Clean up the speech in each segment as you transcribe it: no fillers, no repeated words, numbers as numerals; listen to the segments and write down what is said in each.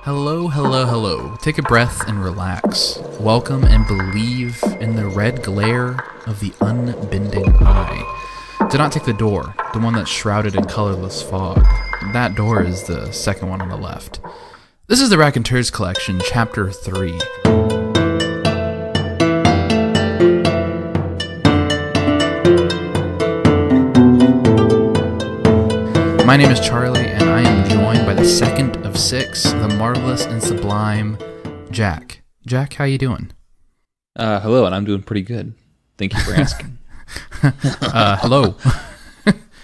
Hello, hello, hello. Take a breath and relax. Welcome and believe in the red glare of the unbending eye. Do not take the door, the one that's shrouded in colorless fog. That door is the second one on the left. This is the Raconteurs collection, Chapter 3. My name is Charlie, and I am joined by the second of six, the marvelous and sublime Jack. Jack, how you doing? Hello, and I'm doing pretty good. Thank you for asking. Hello.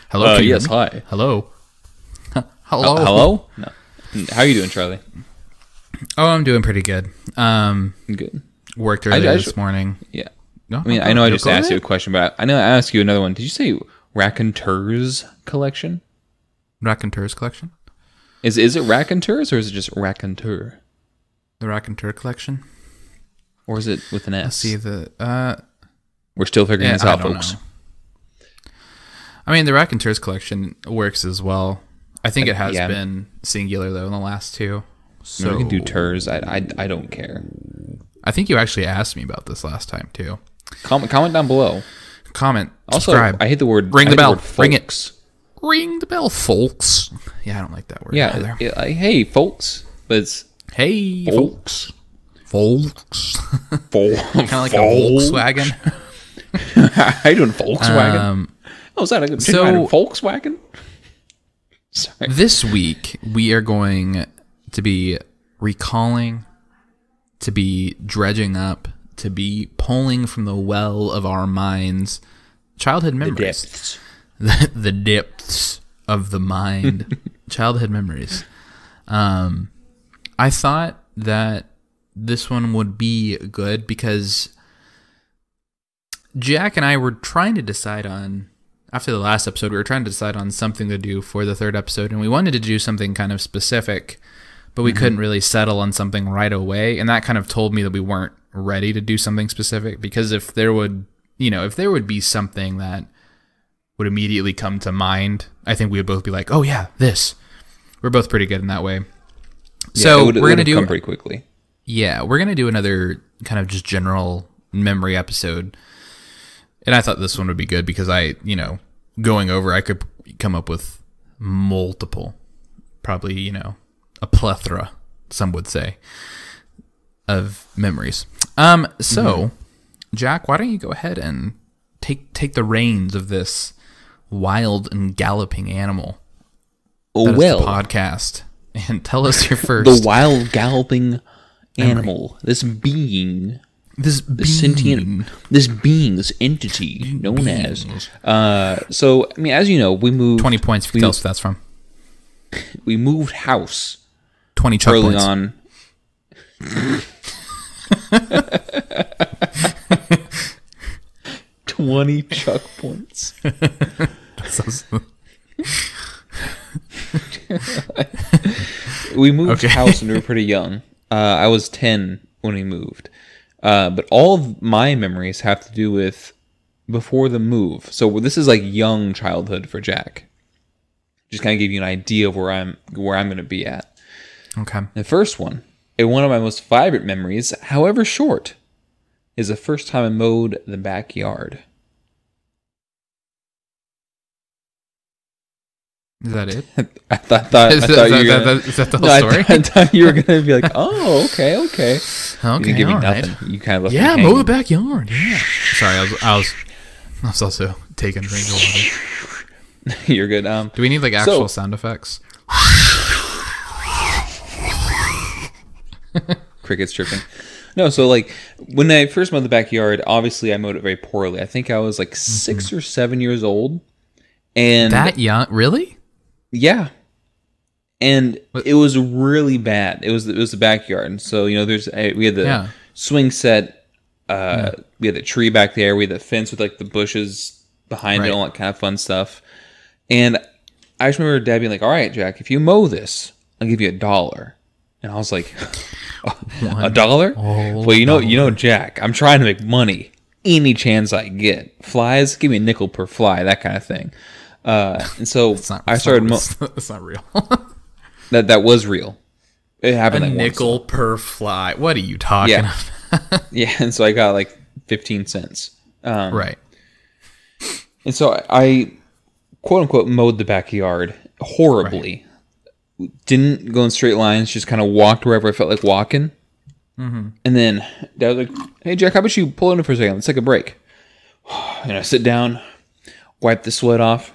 Hello. Yes, hi. Hello. Hello. Hello? No. How are you doing, Charlie? Oh, I'm doing pretty good. Good. Worked earlier this morning. Yeah. No, I mean, I know I just asked you a question, but I know I asked you another one. Did you say Raconteurs collection? Raconteurs collection? Is it Raconteurs or is it just Raconteur? The Raconteur collection? Or is it with an S? Let's see the We're still figuring this out, folks. Know. I mean, the Raconteurs collection works as well. I think it has been singular though in the last two. So we can do ters. I don't care. I think you actually asked me about this last time too. Comment down below. Comment. Also, subscribe. I hate the word. Ring the bell. Ring it. Folks. Ring the bell, folks. Yeah, I don't like that word. Yeah, hey, folks. But it's hey, folks. Folks. Kind of like a Volkswagen. How you doing, Volkswagen? Is that a good Volkswagen? Sorry. This week, we are going to be recalling, to be dredging up, to be pulling from the well of our minds childhood memories. The depths. The depths of the mind. Childhood memories. I thought that this one would be good because Jack and I were trying to decide on, after the last episode, we were trying to decide on something to do for the third episode, and we wanted to do something kind of specific, but we couldn't really settle on something right away, and that kind of told me that we weren't ready to do something specific, because if there would be something that would immediately come to mind, I think we would both be like, oh yeah, this. We're both pretty good in that way. Yeah, so we're going to do come pretty quickly. Yeah, we're going to do another kind of just general memory episode. And I thought this one would be good because going over, I could come up with multiple, probably, a plethora, some would say, of memories. So, Jack, why don't you go ahead and take the reins of this wild and galloping animal that is the podcast, and tell us your first. The wild galloping animal, this being, this sentient, this entity known as. So, I mean, as you know, we moved 20 points if you tell us where that's from. We moved house 20 chuck early points. on. 20 chuck points. We moved house when we were pretty young. I was 10 when we moved. But all of my memories have to do with before the move. So this is like young childhood for Jack. Just kind of give you an idea of where I'm going to be at. Okay. The first one, and one of my most vibrant memories, however short, is the first time I mowed the backyard. Is that it? I thought you were gonna, is that the whole story? I thought you were going to be like, oh, okay. You didn't give me nothing. Right. You kind of left me hanging. Mow the backyard. Yeah. Sorry, I was also taking a drink of water. You're good. Do we need like actual sound effects? Crickets chirping. No, so like when I first mowed the backyard, obviously I mowed it very poorly. I think I was like 6 or 7 years old. And that young? Really? Yeah. And it was really bad. It was the backyard. And so, we had the swing set, we had the tree back there, we had the fence with like the bushes behind it, all that kind of fun stuff. And I just remember Dad being like, all right, Jack, if you mow this, I'll give you $1. And I was like, $1? Well, Jack, I'm trying to make money any chance I get. Flies, give me a nickel per fly, that kind of thing. And so I started. That's not real. that was real. It happened a like nickel per fly. What are you talking about? Yeah, and so I got like 15 cents. Right. And so I quote unquote mowed the backyard horribly. Right. Didn't go in straight lines, just kind of walked wherever I felt like walking. Mm-hmm. And then Dad was like, "Hey Jack, how about you pull in for a second? Let's take a break." And I sit down, wipe the sweat off.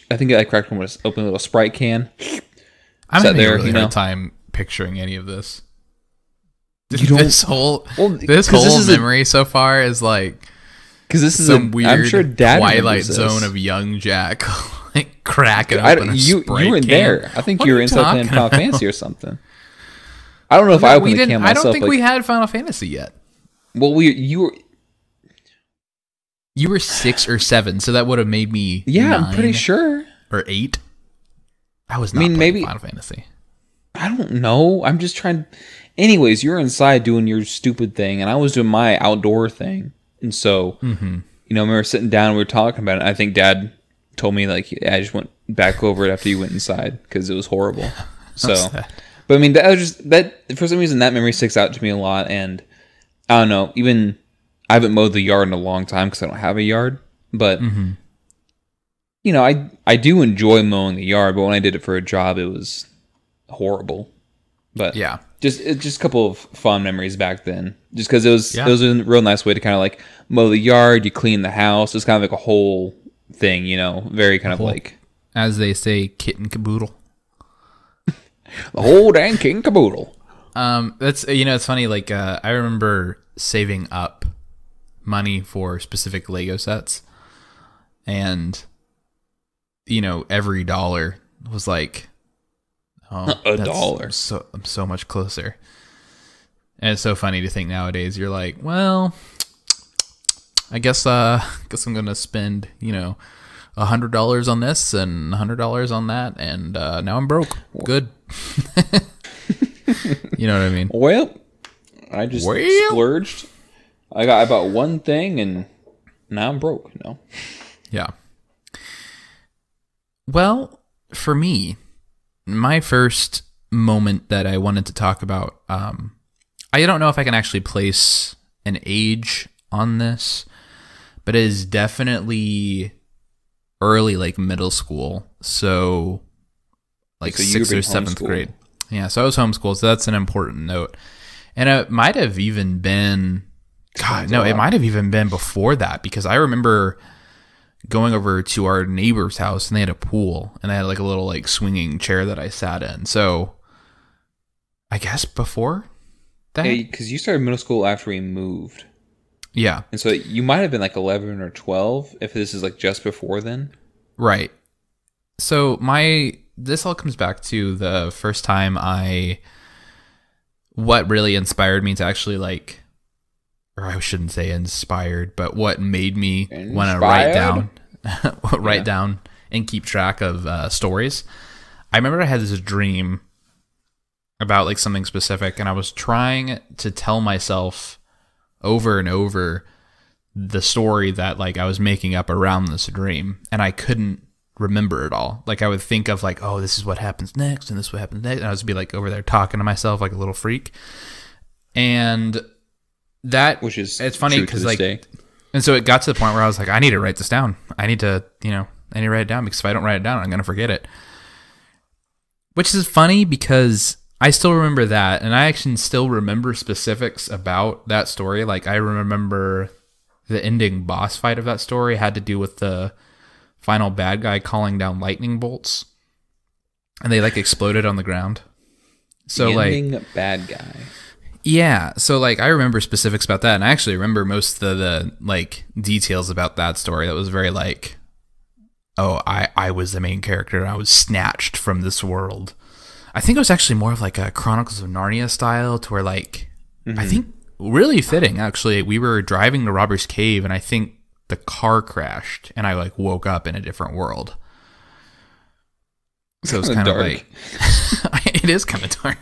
I think I cracked one with open a little Sprite can. I'm having a really hard time picturing any of this. This whole memory so far is like, because this is some weird I'm sure Dad Twilight Zone of young Jack, like cracking open a Sprite you weren't can. there. I think you were inside playing Final Fantasy or something. I don't know if I opened the can myself. I don't think we had Final Fantasy yet. Well, you were 6 or 7, so that would have made me 9, I'm pretty sure, or 8. I was not playing Final Fantasy. I don't know. I'm just trying. Anyways, you're inside doing your stupid thing, and I was doing my outdoor thing. And so, I remember sitting down, we were talking about it. And I think Dad told me, like, I just went back over it after you went inside because it was horrible. So, but I mean, that was just that for some reason that memory sticks out to me a lot. And I don't know, even I haven't mowed the yard in a long time because I don't have a yard. But you know, I do enjoy mowing the yard, but when I did it for a job, it was horrible. But yeah, just a couple of fond memories back then. Just because it was a real nice way to kind of like mow the yard, you clean the house. It's kind of like a whole thing, you know, very kind of like, as they say, kit and caboodle. The whole dang kit and caboodle. That's it's funny. Like I remember saving up money for specific Lego sets, and every dollar was like, $1. I'm so much closer. And it's so funny to think nowadays. You're like, well, I guess I'm gonna spend $100 on this and $100 on that, and now I'm broke. Good. You know what I mean? Well, I just splurged. I bought one thing, and now I'm broke. Yeah. Well, for me, my first moment that I wanted to talk about, I don't know if I can actually place an age on this, but it is definitely early, like middle school. So like 6th or 7th grade. Yeah, so I was homeschooled, so that's an important note. And it might have even been, it might have even been before that, because I remember going over to our neighbor's house and they had a pool and they had like a little like swinging chair that I sat in. So I guess before that. Yeah, because you started middle school after we moved. Yeah. And so you might have been like 11 or 12 if this is like just before then. Right. So this all comes back to the first time what really inspired me to actually like, or I shouldn't say inspired, but what made me want to write down and keep track of stories. I remember I had this dream about like something specific, and I was trying to tell myself over and over the story that like I was making up around this dream, and I couldn't remember it all. Like I would think of like, oh, this is what happens next, and this is what happens next, and I would be like over there talking to myself like a little freak. And that, which is, it's funny because like, and so it got to the point where I was like, I need to write this down. I need to write it down, because if I don't write it down, I'm going to forget it. Which is funny because I still remember that, and I actually still remember specifics about that story. Like I remember the ending boss fight of that story had to do with the final bad guy calling down lightning bolts, and they like exploded on the ground. So the ending like bad guy. Yeah, so like I remember specifics about that, and I actually remember most of the like details about that story. That was very like, oh, I was the main character, and I was snatched from this world. I think it was actually more of like a Chronicles of Narnia style, to where like, I think really fitting actually. We were driving to Robber's Cave, and I think the car crashed, and I like woke up in a different world. So it's kind of like, it is kind of dark.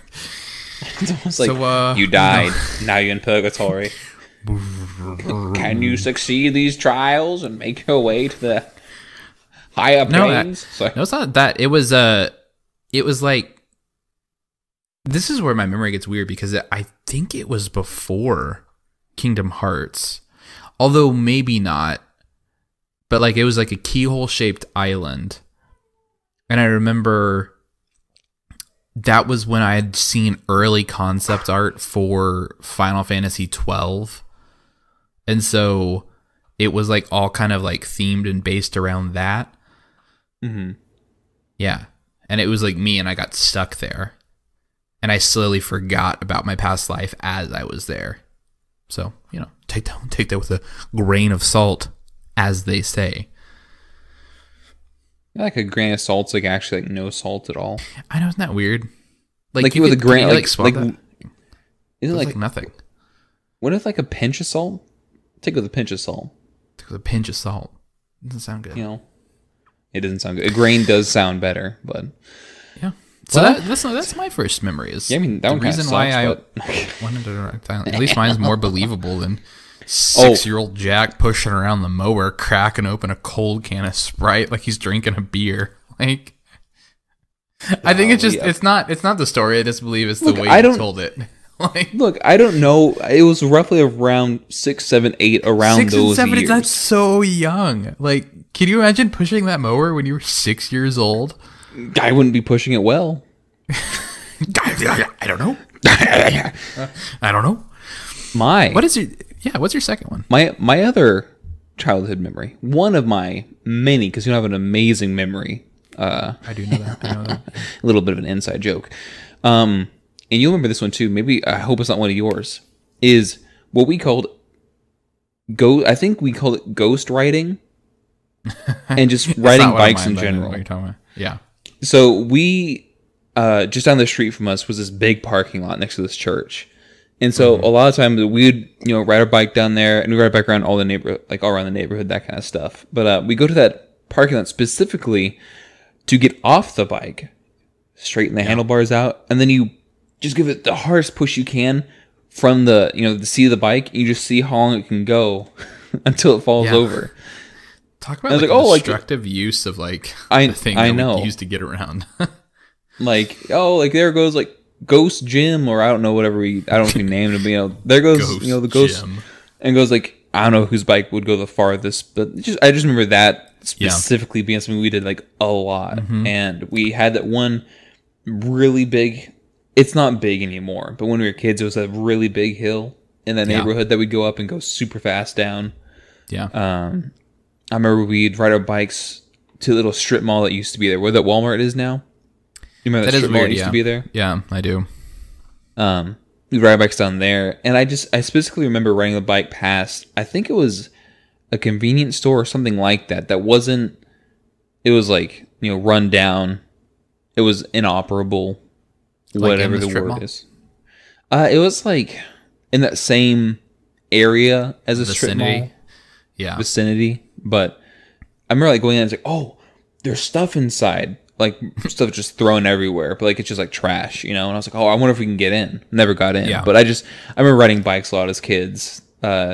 It's almost like you died. Now you're in purgatory. Can you succeed these trials and make your way to the higher planes? No, it's not that. It was like This is where my memory gets weird because I think it was before Kingdom Hearts, although maybe not. But like it was like a keyhole shaped island, and I remember that was when I had seen early concept art for Final Fantasy 12, and so it was like all kind of like themed and based around that. Mm-hmm. Yeah, and it was like me, and I got stuck there. And I slowly forgot about my past life as I was there. So, you know, take that with a grain of salt, as they say. Like a grain of salt's like actually like no salt at all. I know, isn't that weird? Like with a grain, like isn't it like nothing? What if like a pinch of salt? Take it with a pinch of salt. Take it with a pinch of salt. Doesn't sound good. You know, it doesn't sound good. A grain does sound better, but yeah. So that's my first memory. Is yeah, I mean, that the one reason sucks, why I wanted to write Thailand. At least mine's more believable than 6-year-old Jack pushing around the mower, cracking open a cold can of Sprite like he's drinking a beer. Like, I think it's just it's not the story I disbelieve. It's the way you told it. Like, look, I don't know. It was roughly around 6, 7, 8, around 6 those and 7, years. That's so young. Like, can you imagine pushing that mower when you were 6 years old? I wouldn't be pushing it well. I don't know. I don't know. What's your second one? My other childhood memory, one of my many, because you have an amazing memory. I do know that. I know that. A little bit of an inside joke. And you'll remember this one too. Maybe, I hope it's not one of yours. Is what we called I think we called it ghost riding, and just riding bikes in general. What you're talking about. Yeah. So we, just down the street from us was this big parking lot next to this church. And so a lot of times we'd, ride our bike down there, and we ride back around all around the neighborhood, that kind of stuff. But we go to that parking lot specifically to get off the bike, straighten the handlebars out, and then you just give it the hardest push you can from the, the seat of the bike. And you just see how long it can go until it falls over. Talk about the destructive use of the thing that we used to get around. There goes Ghost Jim, or I don't know, whatever I don't know if we named him, there goes the ghost Jim. And goes I don't know whose bike would go the farthest, but I just remember that specifically being something we did a lot. And we had that one really big, it's not big anymore, but when we were kids it was a really big hill in that neighborhood that we'd go up and go super fast down. I remember we'd ride our bikes to a little strip mall that used to be there, where that Walmart is now. You remember that strip mall that used to be there? Yeah, I do. We'd ride bikes down there, and I specifically remember riding the bike past, I think it was a convenience store or something like that. That wasn't, it was run down. It was inoperable, whatever the word is. It was in that same area as a strip mall. Yeah. Vicinity. But I remember going in and it's there's stuff inside. Stuff just thrown everywhere, but it's just trash, and I was I wonder if we can get in. Never got in. But I remember riding bikes a lot as kids,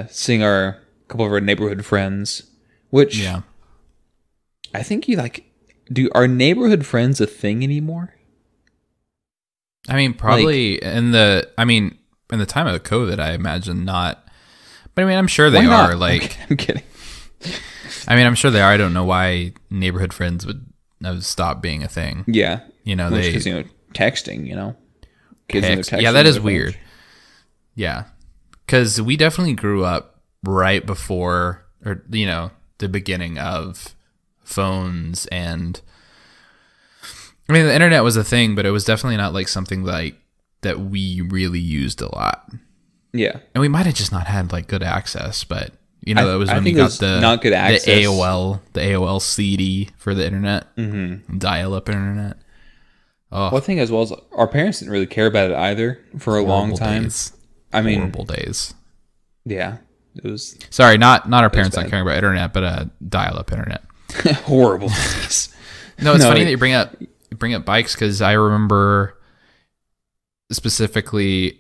seeing a couple of our neighborhood friends, which I think are neighborhood friends a thing anymore? I mean, probably in the time of the COVID, I imagine not. But I mean, I'm sure they are. I'm kidding. I mean, I'm sure they are. I don't know why neighborhood friends would stop being a thing. Yeah. Because, texting, kids in their texting. Yeah, that is weird. Yeah. Because we definitely grew up right before, or, the beginning of phones. And I mean, the internet was a thing, but it was definitely not something that we really used a lot. Yeah. And we might have just not had good access, but that was when we got the not good access. The AOL CD for the internet, dial-up internet. Oh, one thing as well is our parents didn't really care about it either for a long time. Days. Horrible days. Yeah, it was. Sorry, not our parents not caring about internet, but dial-up internet. Horrible days. No, it's funny that you bring up bikes, because I remember specifically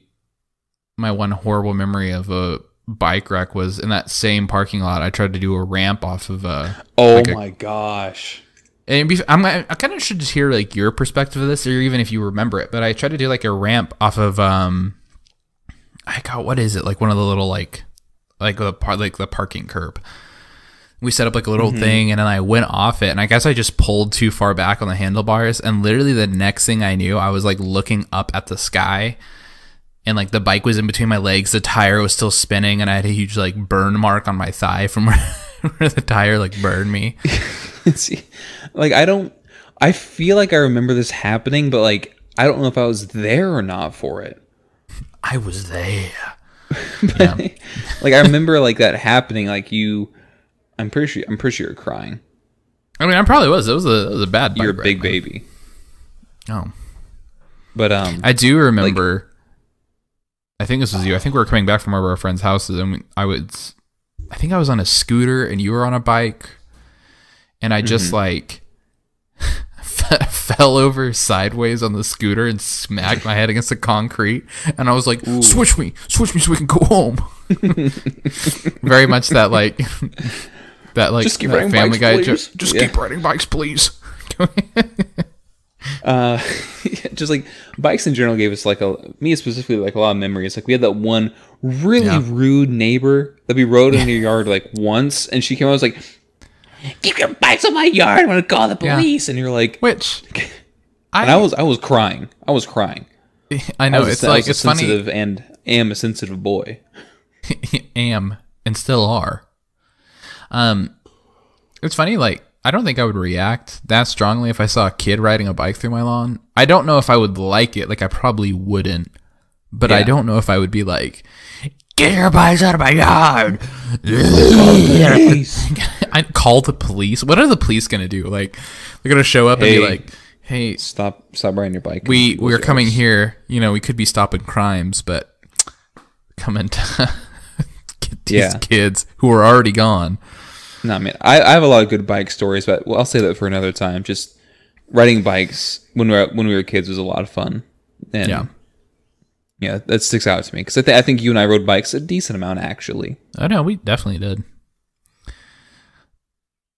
my one horrible memory of a bike wreck was in that same parking lot. I tried to do a ramp off of my gosh! And I kind of should just hear like your perspective of this, or even if you remember it. But I tried to do like a ramp off of what is it, like one of the little like the parking curb. We set up like a little thing, and then I went off it, and I guess I just pulled too far back on the handlebars, and literally the next thing I knew, I was like looking up at the sky, and like the bike was in between my legs, the tire was still spinning, and I had a huge like burn mark on my thigh from where the tire like burned me. See, like I feel like I remember this happening, but like I don't know if I was there or not for it. I was there. Yeah. Like I remember like that happening. Like I'm pretty sure you're crying. I mean, I probably was. It was a bad bike. You're a big baby. Oh, but I do remember. Like, I think this was you. I think we were coming back from one of our friends' houses, and I think I was on a scooter, and you were on a bike, and I just like fell over sideways on the scooter and smacked my head against the concrete, and I was like, "Ooh. switch me so we can go home." Very much that like just keep riding Family bikes, Guy. please. Just keep riding bikes, please. Just like bikes in general gave us like me specifically like a lot of memories. Like we had that one really rude neighbor that we rode in your yard like once, and she came out and was like, "Keep your bikes on my yard. I'm gonna call the police." And you're like, which? And I was crying. I know it's like it's sensitive funny, and am a sensitive boy. Am and still are. It's funny. Like I don't think I would react that strongly if I saw a kid riding a bike through my lawn. I don't know if I would like it. Like I probably wouldn't. But I don't know if I would be like, "Get your bikes out of my yard." I'd call the police. What are the police going to do? Like, they're going to show up and be like, "Hey, stop riding your bike. We're coming here. You know, we could be stopping crimes, but come and get these kids who are already gone." No, I mean, I have a lot of good bike stories, but I'll say that for another time. Just riding bikes when we were kids was a lot of fun. And yeah, that sticks out to me because I think you and I rode bikes a decent amount, actually. I know, we definitely did.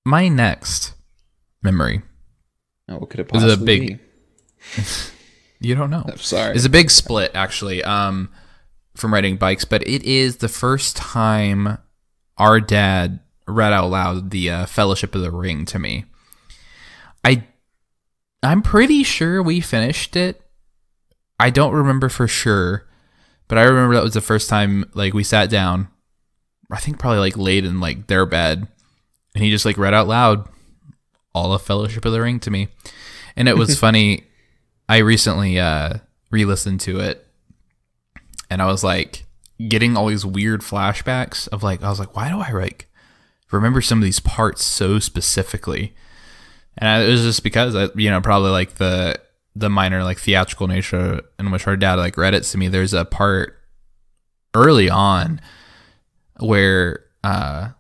My next memory. Oh, what could it possibly be? You don't know. I'm sorry. It's a big split, actually, from riding bikes, but it is the first time our dad read out loud the Fellowship of the Ring to me. I'm pretty sure we finished it. I don't remember for sure, but I remember that was the first time like we sat down. I think probably like laid in like their bed, and he just like read out loud all of Fellowship of the Ring to me, and it was funny. I recently re-listened to it, and I was like getting all these weird flashbacks of like I was like, why do I like remember some of these parts so specifically? And it was just because probably like the minor like theatrical nature in which our dad like read it to me. There's a part early on where the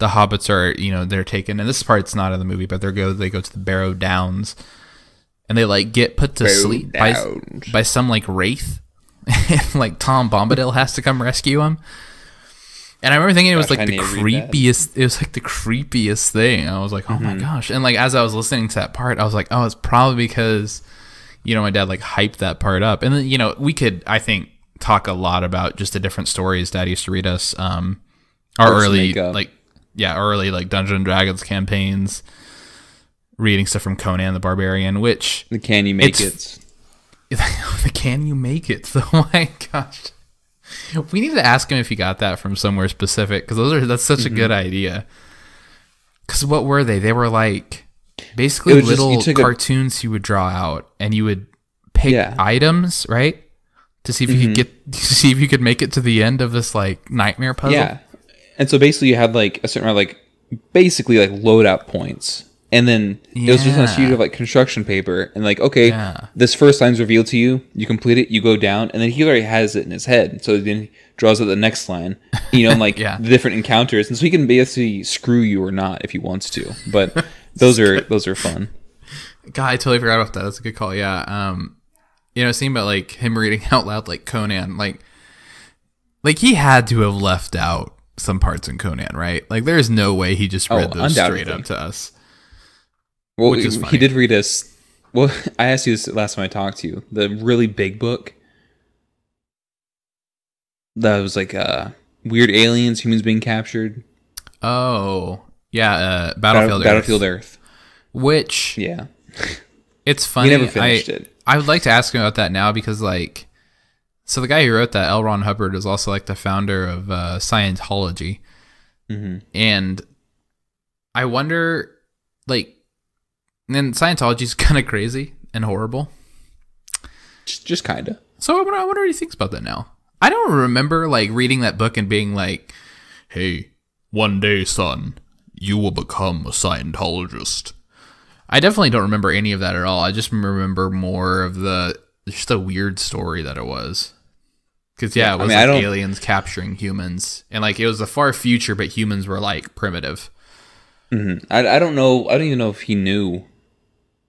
hobbits are they're taken, and this part's not in the movie, but they go to the Barrow Downs, and they like get put to sleep by some like wraith, and like Tom Bombadil has to come rescue him. And I remember thinking it was like the creepiest. It was like the creepiest thing. I was like, oh my gosh! And like as I was listening to that part, I was like, oh, it's probably because my dad like hyped that part up. And then we could, I think, talk a lot about just the different stories Dad used to read us. Our early Dungeons and Dragons campaigns, reading stuff from Conan the Barbarian, which the Can You Make It? The Can You Make It? Oh my gosh. We need to ask him if he got that from somewhere specific, because that's such a good idea. Because what were they? They were like basically little cartoons you would draw out, and you would pick items, right, to see if you could make it to the end of this like nightmare puzzle. Yeah, and so basically you had like a certain amount of like basically like loadout points. And then it was just on a sheet of like construction paper, and like, okay, this first line's revealed to you. You complete it, you go down, and then he already has it in his head. So then he draws out the next line, and like the different encounters, and so he can basically screw you or not if he wants to. But those are fun. God, I totally forgot about that. That's a good call. Yeah, seeing about like him reading out loud like Conan, like he had to have left out some parts in Conan, right? Like, there's no way he just read those straight up to us. Well, which is funny. he did read us. Well, I asked you this last time I talked to you. The really big book that was like weird aliens, humans being captured. Oh, yeah, Battlefield Earth. Which, yeah, it's funny. We never finished it. I would like to ask him about that now because, like, so the guy who wrote that, L. Ron Hubbard, is also like the founder of Scientology, and I wonder, like, and Scientology is kind of crazy and horrible. Just kind of. So I wonder what he thinks about that now. I don't remember like reading that book and being like, "Hey, one day, son, you will become a Scientologist." I definitely don't remember any of that at all. I just remember more of just the weird story that it was. Because it was aliens capturing humans, and like it was the far future, but humans were like primitive. Mm-hmm. I don't know. I don't even know if he knew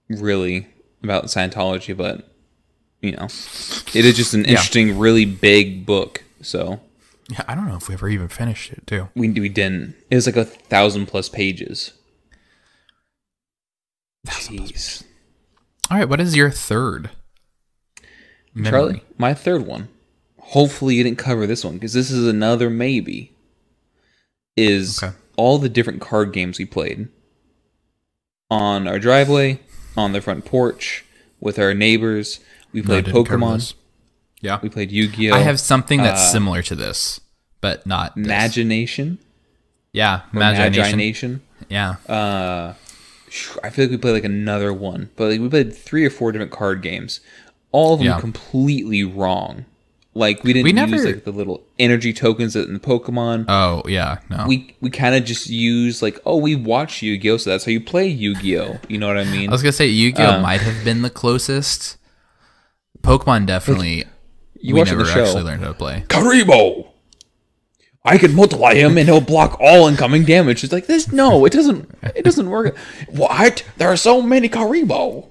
really about Scientology, but you know, it is just an interesting, really big book. So yeah, I don't know if we ever even finished it too. We didn't. It was like 1,000+ pages. Jeez. All right, what is your third memory? Charlie, my third one. Hopefully you didn't cover this one because this is another maybe. Is all the different card games we played on our driveway, on the front porch, with our neighbors. We played Pokemon. Yeah. We played Yu-Gi-Oh! I have something that's similar to this, but not this. Magination. Yeah, Magination. Yeah. I feel like we played like another one, but like we played 3 or 4 different card games. All of them completely wrong. Like we didn't use like the little energy tokens in the Pokemon. Oh yeah, no. We kind of just use like, oh, we watch Yu-Gi-Oh, so that's how you play Yu-Gi-Oh. You know what I mean? I was gonna say Yu-Gi-Oh might have been the closest. Pokemon definitely. You we watch never the show. actually learned how to play. Karibo. I can multiply him and he'll block all incoming damage. It's like this. No, it doesn't. It doesn't work. What? There are so many Karibos.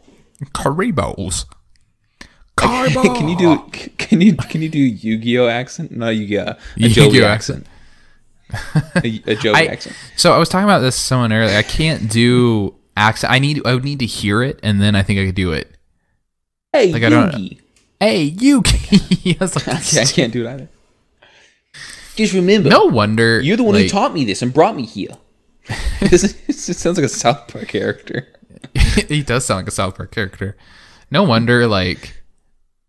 Can you do Yu-Gi-Oh accent? No, a Joey accent. a Joey accent. So I was talking about this to someone earlier. I can't do accent. I would need to hear it, and then I think I could do it. Hey, like, Yugi. Hey, Yugi. I can't do it either. Just remember. No wonder. You're the one who taught me this and brought me here. It sounds like a South Park character. He does sound like a South Park character. No wonder, like,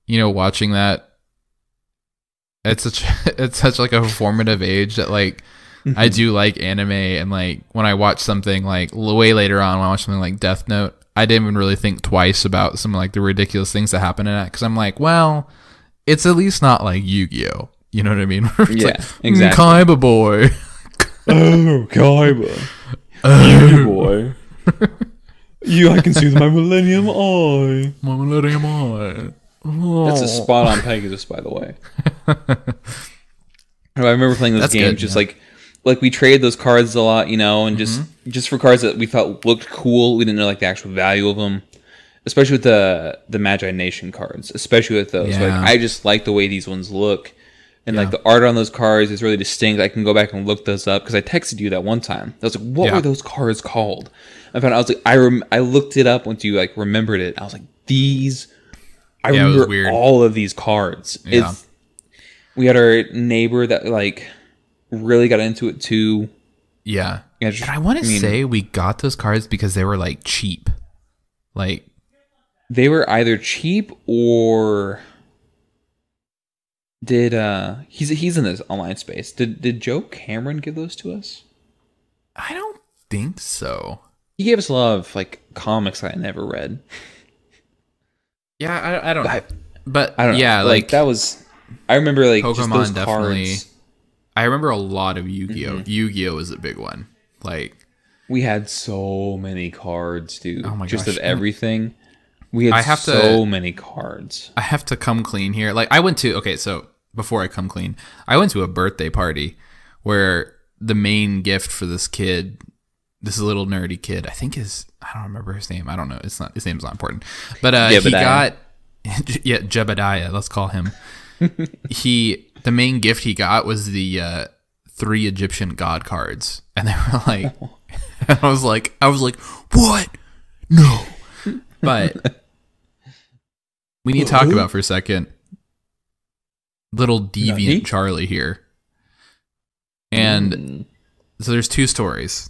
you know, watching that, it's such like a formative age that like I do like anime, and like when I watch something like way later on, when I watch something like Death Note, I didn't even really think twice about some like the ridiculous things that happen in it, because I'm like, well, it's at least not like Yu-Gi-Oh. You know what I mean? It's yeah, like, exactly. Kaiba boy. Oh, Kaiba. Yu-Gi boy. I can see my Millennium Eye. My Millennium Eye. Oh. That's a spot on Pegasus, by the way. I remember playing those games good, just like we traded those cards a lot, you know, and just for cards that we thought looked cool. We didn't know like the actual value of them, especially with the Magination cards, especially with those. Yeah. Like I just like the way these ones look, and like the art on those cards is really distinct. I can go back and look those up because I texted you that one time. I was like, "What were those cards called?" I found out, I was like, I looked it up once you like remembered it. I was like, these. I remember all of these cards. Yeah. We had our neighbor that like really got into it too. Yeah. And I want to say we got those cards because they were like cheap. Like they were either cheap or did he's in this online space. Did Joe Cameron give those to us? I don't think so. He gave us a lot of like comics I never read. Yeah, I don't know. But I don't know. Yeah, like that was. I remember like Pokemon just those definitely. Cards. I remember a lot of Yu-Gi-Oh. Yu-Gi-Oh was a big one. Like we had so many cards, dude. Oh my gosh. Just of everything. We had so many cards. I have to come clean here. Like I went to so before I come clean, I went to a birthday party where the main gift for this kid, this little nerdy kid, I don't remember his name. I don't know. His name's not important. But he got Jebediah, let's call him. The main gift he got was the 3 Egyptian god cards. And they were like I was like, what? No. But we need to talk about for a second little deviant Charlie here. And so there's two stories.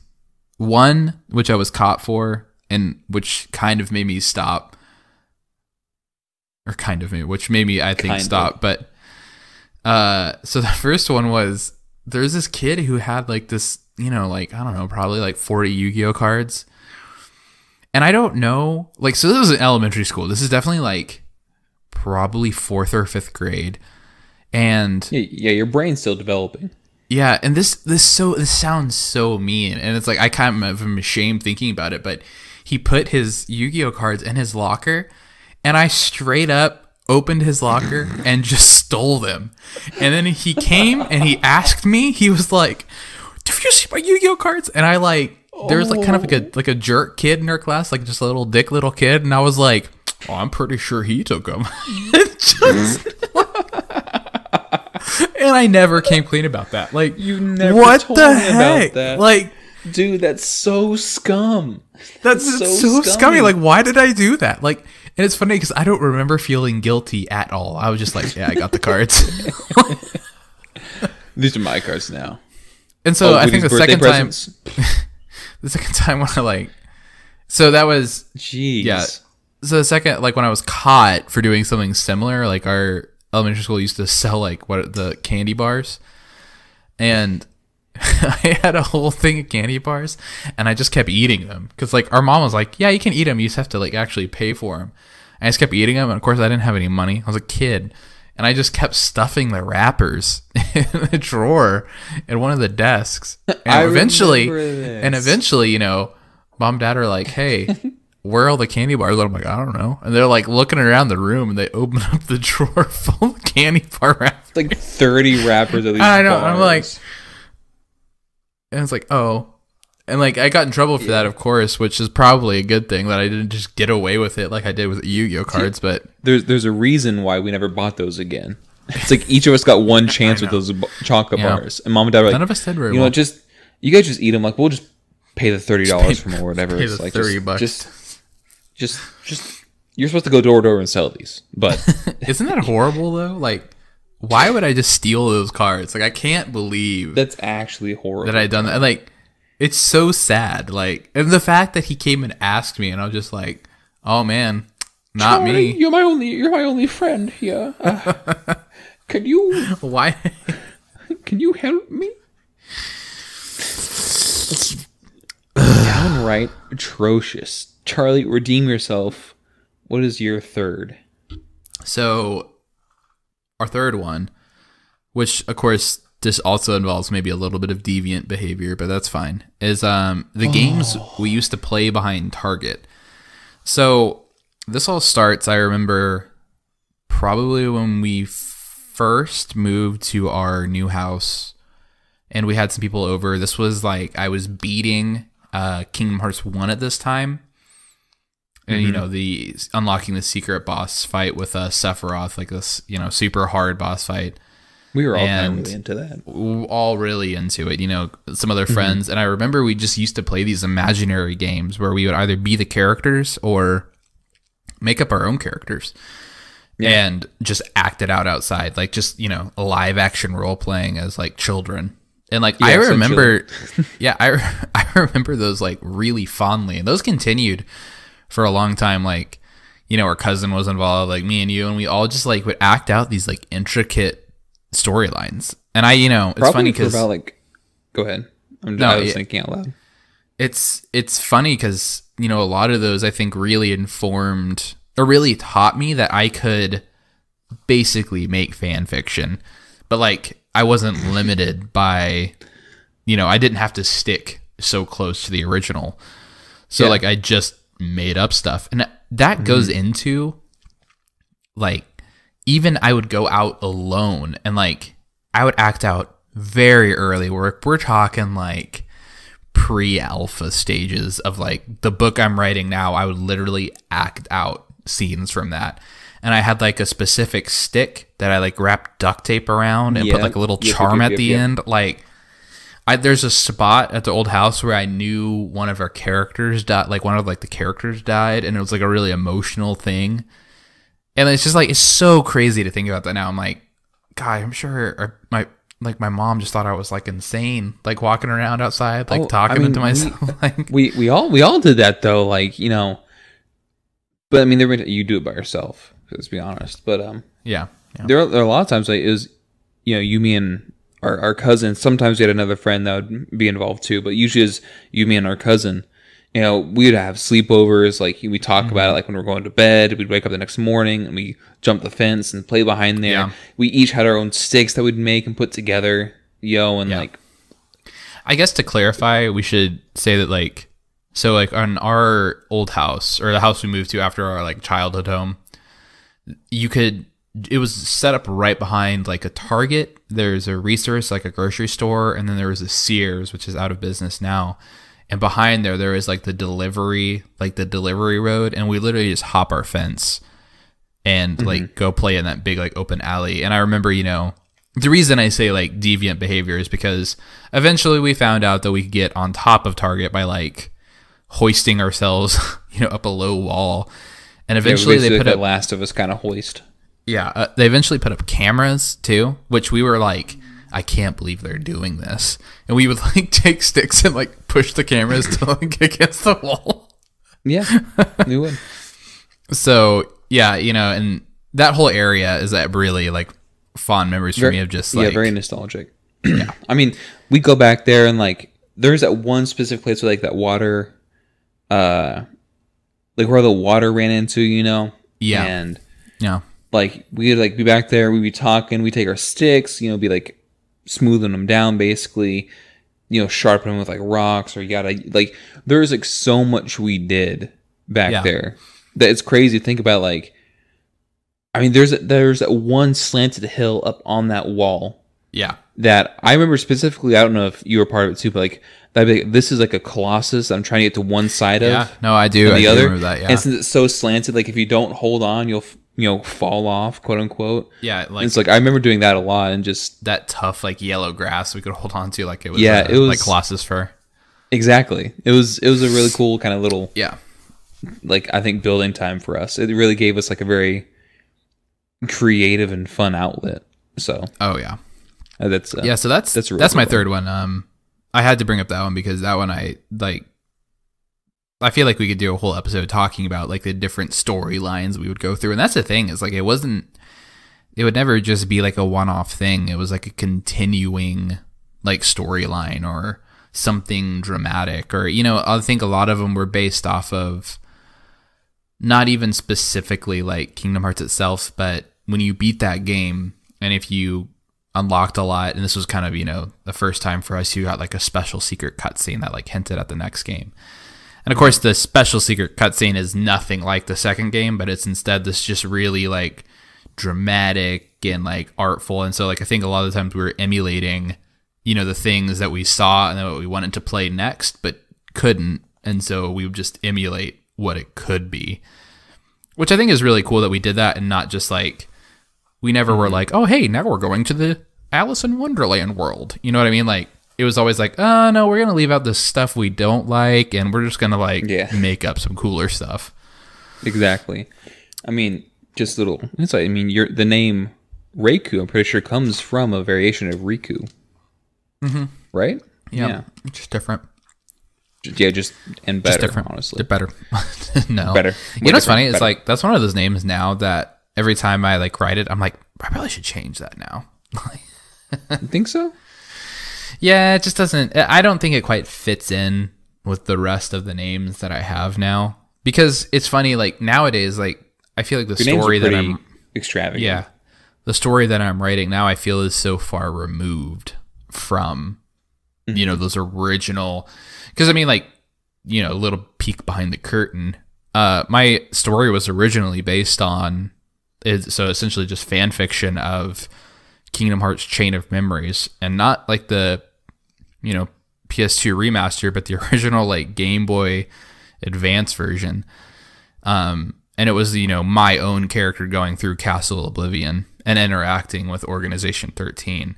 One, which I was caught for, and which kind of made me stop. Or kind of made, which made me, I think, stop. But so the first one was, there's this kid who had like this, you know, like, I don't know, probably like 40 Yu-Gi-Oh cards. And I don't know, like, so this was in elementary school. This is definitely like probably 4th or 5th grade. And yeah, your brain's still developing. Yeah, and this sounds so mean, and it's like I kind of am ashamed thinking about it, but he put his Yu-Gi-Oh cards in his locker, and I straight up opened his locker and just stole them. And then he came and he asked me, he was like, "Did you see my Yu-Gi-Oh cards?" And I like, there was like kind of like a jerk kid in our class, like just a little dick little kid, and I was like, "Oh, I'm pretty sure he took them." And I never came clean about that. Like, you never what told the me heck? About that. Like, dude, that's so scum. That's so scummy. Like, why did I do that? Like, and it's funny because I don't remember feeling guilty at all. I was just like, yeah, I got the cards. These are my cards now. And so I think the second time, when I like, so that was, jeez. Yeah. So the second, like when I was caught for doing something similar, like our elementary school used to sell like the candy bars, and I had a whole thing of candy bars, and I just kept eating them because like our mom was like, yeah, you can eat them, you just have to like actually pay for them. I just kept eating them, and of course I didn't have any money. I was a kid, and I just kept stuffing the wrappers in the drawer in one of the desks, and eventually, you know, mom and dad are like, hey, where are all the candy bars? I'm like, I don't know. And they're like looking around the room, and they open up the drawer full of candy bar wrappers. Like 30 wrappers of these I know. bars. I'm like, and it's like, oh. And like, I got in trouble for that, of course, which is probably a good thing that I didn't just get away with it like I did with Yu-Gi-Oh cards. But there's a reason why we never bought those again. It's like each of us got one chance with those chocolate bars, and mom and dad were like, none of us did very well. You know, you guys just eat them. Like, we'll just pay the $30 from or whatever. Pay it's the like $30. Just you're supposed to go door to door and sell these, but isn't that horrible though? Like, why would I just steal those cards? Like, I can't believe that's actually horrible that I done that. Like, it's so sad. Like, and the fact that he came and asked me, and I was just like, oh man, not Charlie, me. You're my only friend here. Can you? Why? Can you help me? It's downright atrocious. Charlie, redeem yourself. What is your third? So, our third one, which of course this also involves maybe a little bit of deviant behavior, but that's fine, is the games we used to play behind Target. So this all starts, I remember, probably when we first moved to our new house, and we had some people over. This was like, I was beating Kingdom Hearts 1 at this time. And, you know, the unlocking the secret boss fight with Sephiroth, like this, you know, super hard boss fight. We were all kind of really into that. All really into it, you know, some other friends. And I remember we just used to play these imaginary games where we would either be the characters or make up our own characters and just act it out outside. Like, just, you know, a live action role playing as like children. And like, I remember, I remember those like really fondly. And those continued for a long time. Like, you know, our cousin was involved, like me and you, and we all just like would act out these like intricate storylines. And I, you know, it's probably funny because like, go ahead. I was thinking out loud. It's funny because, you know, a lot of those I think really informed or really taught me that I could basically make fan fiction, but like I wasn't limited by, you know, I didn't have to stick so close to the original. So like I just made up stuff, and that goes into like, even I would go out alone and like I would act out very early. We're talking like pre-alpha stages of like the book I'm writing now. I would literally act out scenes from that, and I had like a specific stick that I like wrapped duct tape around and put like a little charm at the end. Like, there's a spot at the old house where I knew one of our characters died, like one of like the characters died, and it was like a really emotional thing. And it's just like, it's so crazy to think about that now. I'm like, God, I'm sure my mom just thought I was like insane, like walking around outside, like talking to myself. We all did that though, like, you know. But I mean, you do it by yourself. Let's be honest. But yeah. There are a lot of times like it was, you know, you, me, and our cousin. Sometimes we had another friend that would be involved too, but usually it's you, me, and our cousin. You know, we'd have sleepovers. Like we talk about it, like when we're going to bed. We'd wake up the next morning and we jump the fence and play behind there. Yeah. We each had our own sticks that we'd make and put together. Like. I guess to clarify, we should say that like, so like on our old house, or the house we moved to after our like childhood home, it was set up right behind like a Target. There's a Resource, like a grocery store, and then there was a Sears, which is out of business now. And behind there is like the delivery road, and we literally just hop our fence and like go play in that big like open alley. And I remember, you know, the reason I say like deviant behavior is because eventually we found out that we could get on top of Target by like hoisting ourselves, you know, up a low wall. And eventually they put up Last of Us kind of hoist. Yeah, they eventually put up cameras too, which we were like, I can't believe they're doing this. And we would like take sticks and like push the cameras to like against the wall. Yeah, we would. So yeah, you know, and that whole area is that really like fond memories for me of just like, very nostalgic. Yeah, I mean, we go back there and like there's that one specific place where like that water, like where the water ran into, you know. Yeah, and yeah. Like we'd like be back there, we'd be talking, we'd take our sticks, you know, be like smoothing them down basically, you know, sharpen them with like rocks, or you gotta like there's like so much we did back there that it's crazy to think about. Like, I mean, there's that one slanted hill up on that wall. Yeah. That I remember specifically. I don't know if you were part of it too, but like this is like a colossus I'm trying to get to one side of. Yeah, no, I do. I do remember that. Yeah. And since it's so slanted, like if you don't hold on, you'll fall off, quote unquote. Yeah, like and it's like I remember doing that a lot, and just that tough like yellow grass we could hold on to, like it was it was like colossus fur. Exactly. It was a really cool kind of little like I think building time for us. It really gave us like a very creative and fun outlet. So that's my third one. I had to bring up that one because that one I feel like we could do a whole episode talking about like the different storylines we would go through. And that's the thing, is like it would never just be like a one-off thing. It was like a continuing like storyline or something dramatic, or, you know, I think a lot of them were based off of not even specifically like Kingdom Hearts itself, but when you beat that game and if you unlocked a lot, and this was kind of, you know, the first time for us, you got like a special secret cutscene that like hinted at the next game. And of course, the special secret cutscene is nothing like the second game, but it's instead this just really like dramatic and like artful. And so like I think a lot of the times we were emulating, you know, the things that we saw and then what we wanted to play next, but couldn't. And so we would just emulate what it could be, which I think is really cool that we did that, and not just like we never were like, oh hey, now we're going to the Alice in Wonderland world. You know what I mean? Like, it was always like, oh, no, we're going to leave out the stuff we don't like, and we're just going to, like, make up some cooler stuff. Exactly. I mean, just little insight. I mean, the name Reiku, I'm pretty sure, comes from a variation of Riku. Mm-hmm. Right? Yeah. Just different. Just and better, just different. Honestly. They're better. No. Better. You know what's funny? It's like, that's one of those names now that every time I, like, write it, I'm like, I probably should change that now. You think so? Yeah, it just doesn't. I don't think it quite fits in with the rest of the names that I have now. Because it's funny, like nowadays, like I feel like the story that I'm extravagant. Yeah, the story that I'm writing now, I feel is so far removed from, you know, those original. Because I mean, like, you know, a little peek behind the curtain. My story was originally based on, so essentially just fan fiction of Kingdom Hearts Chain of Memories, and not like the, you know, PS2 remaster, but the original like Game Boy Advance version. And it was, you know, my own character going through Castle Oblivion and interacting with Organization 13.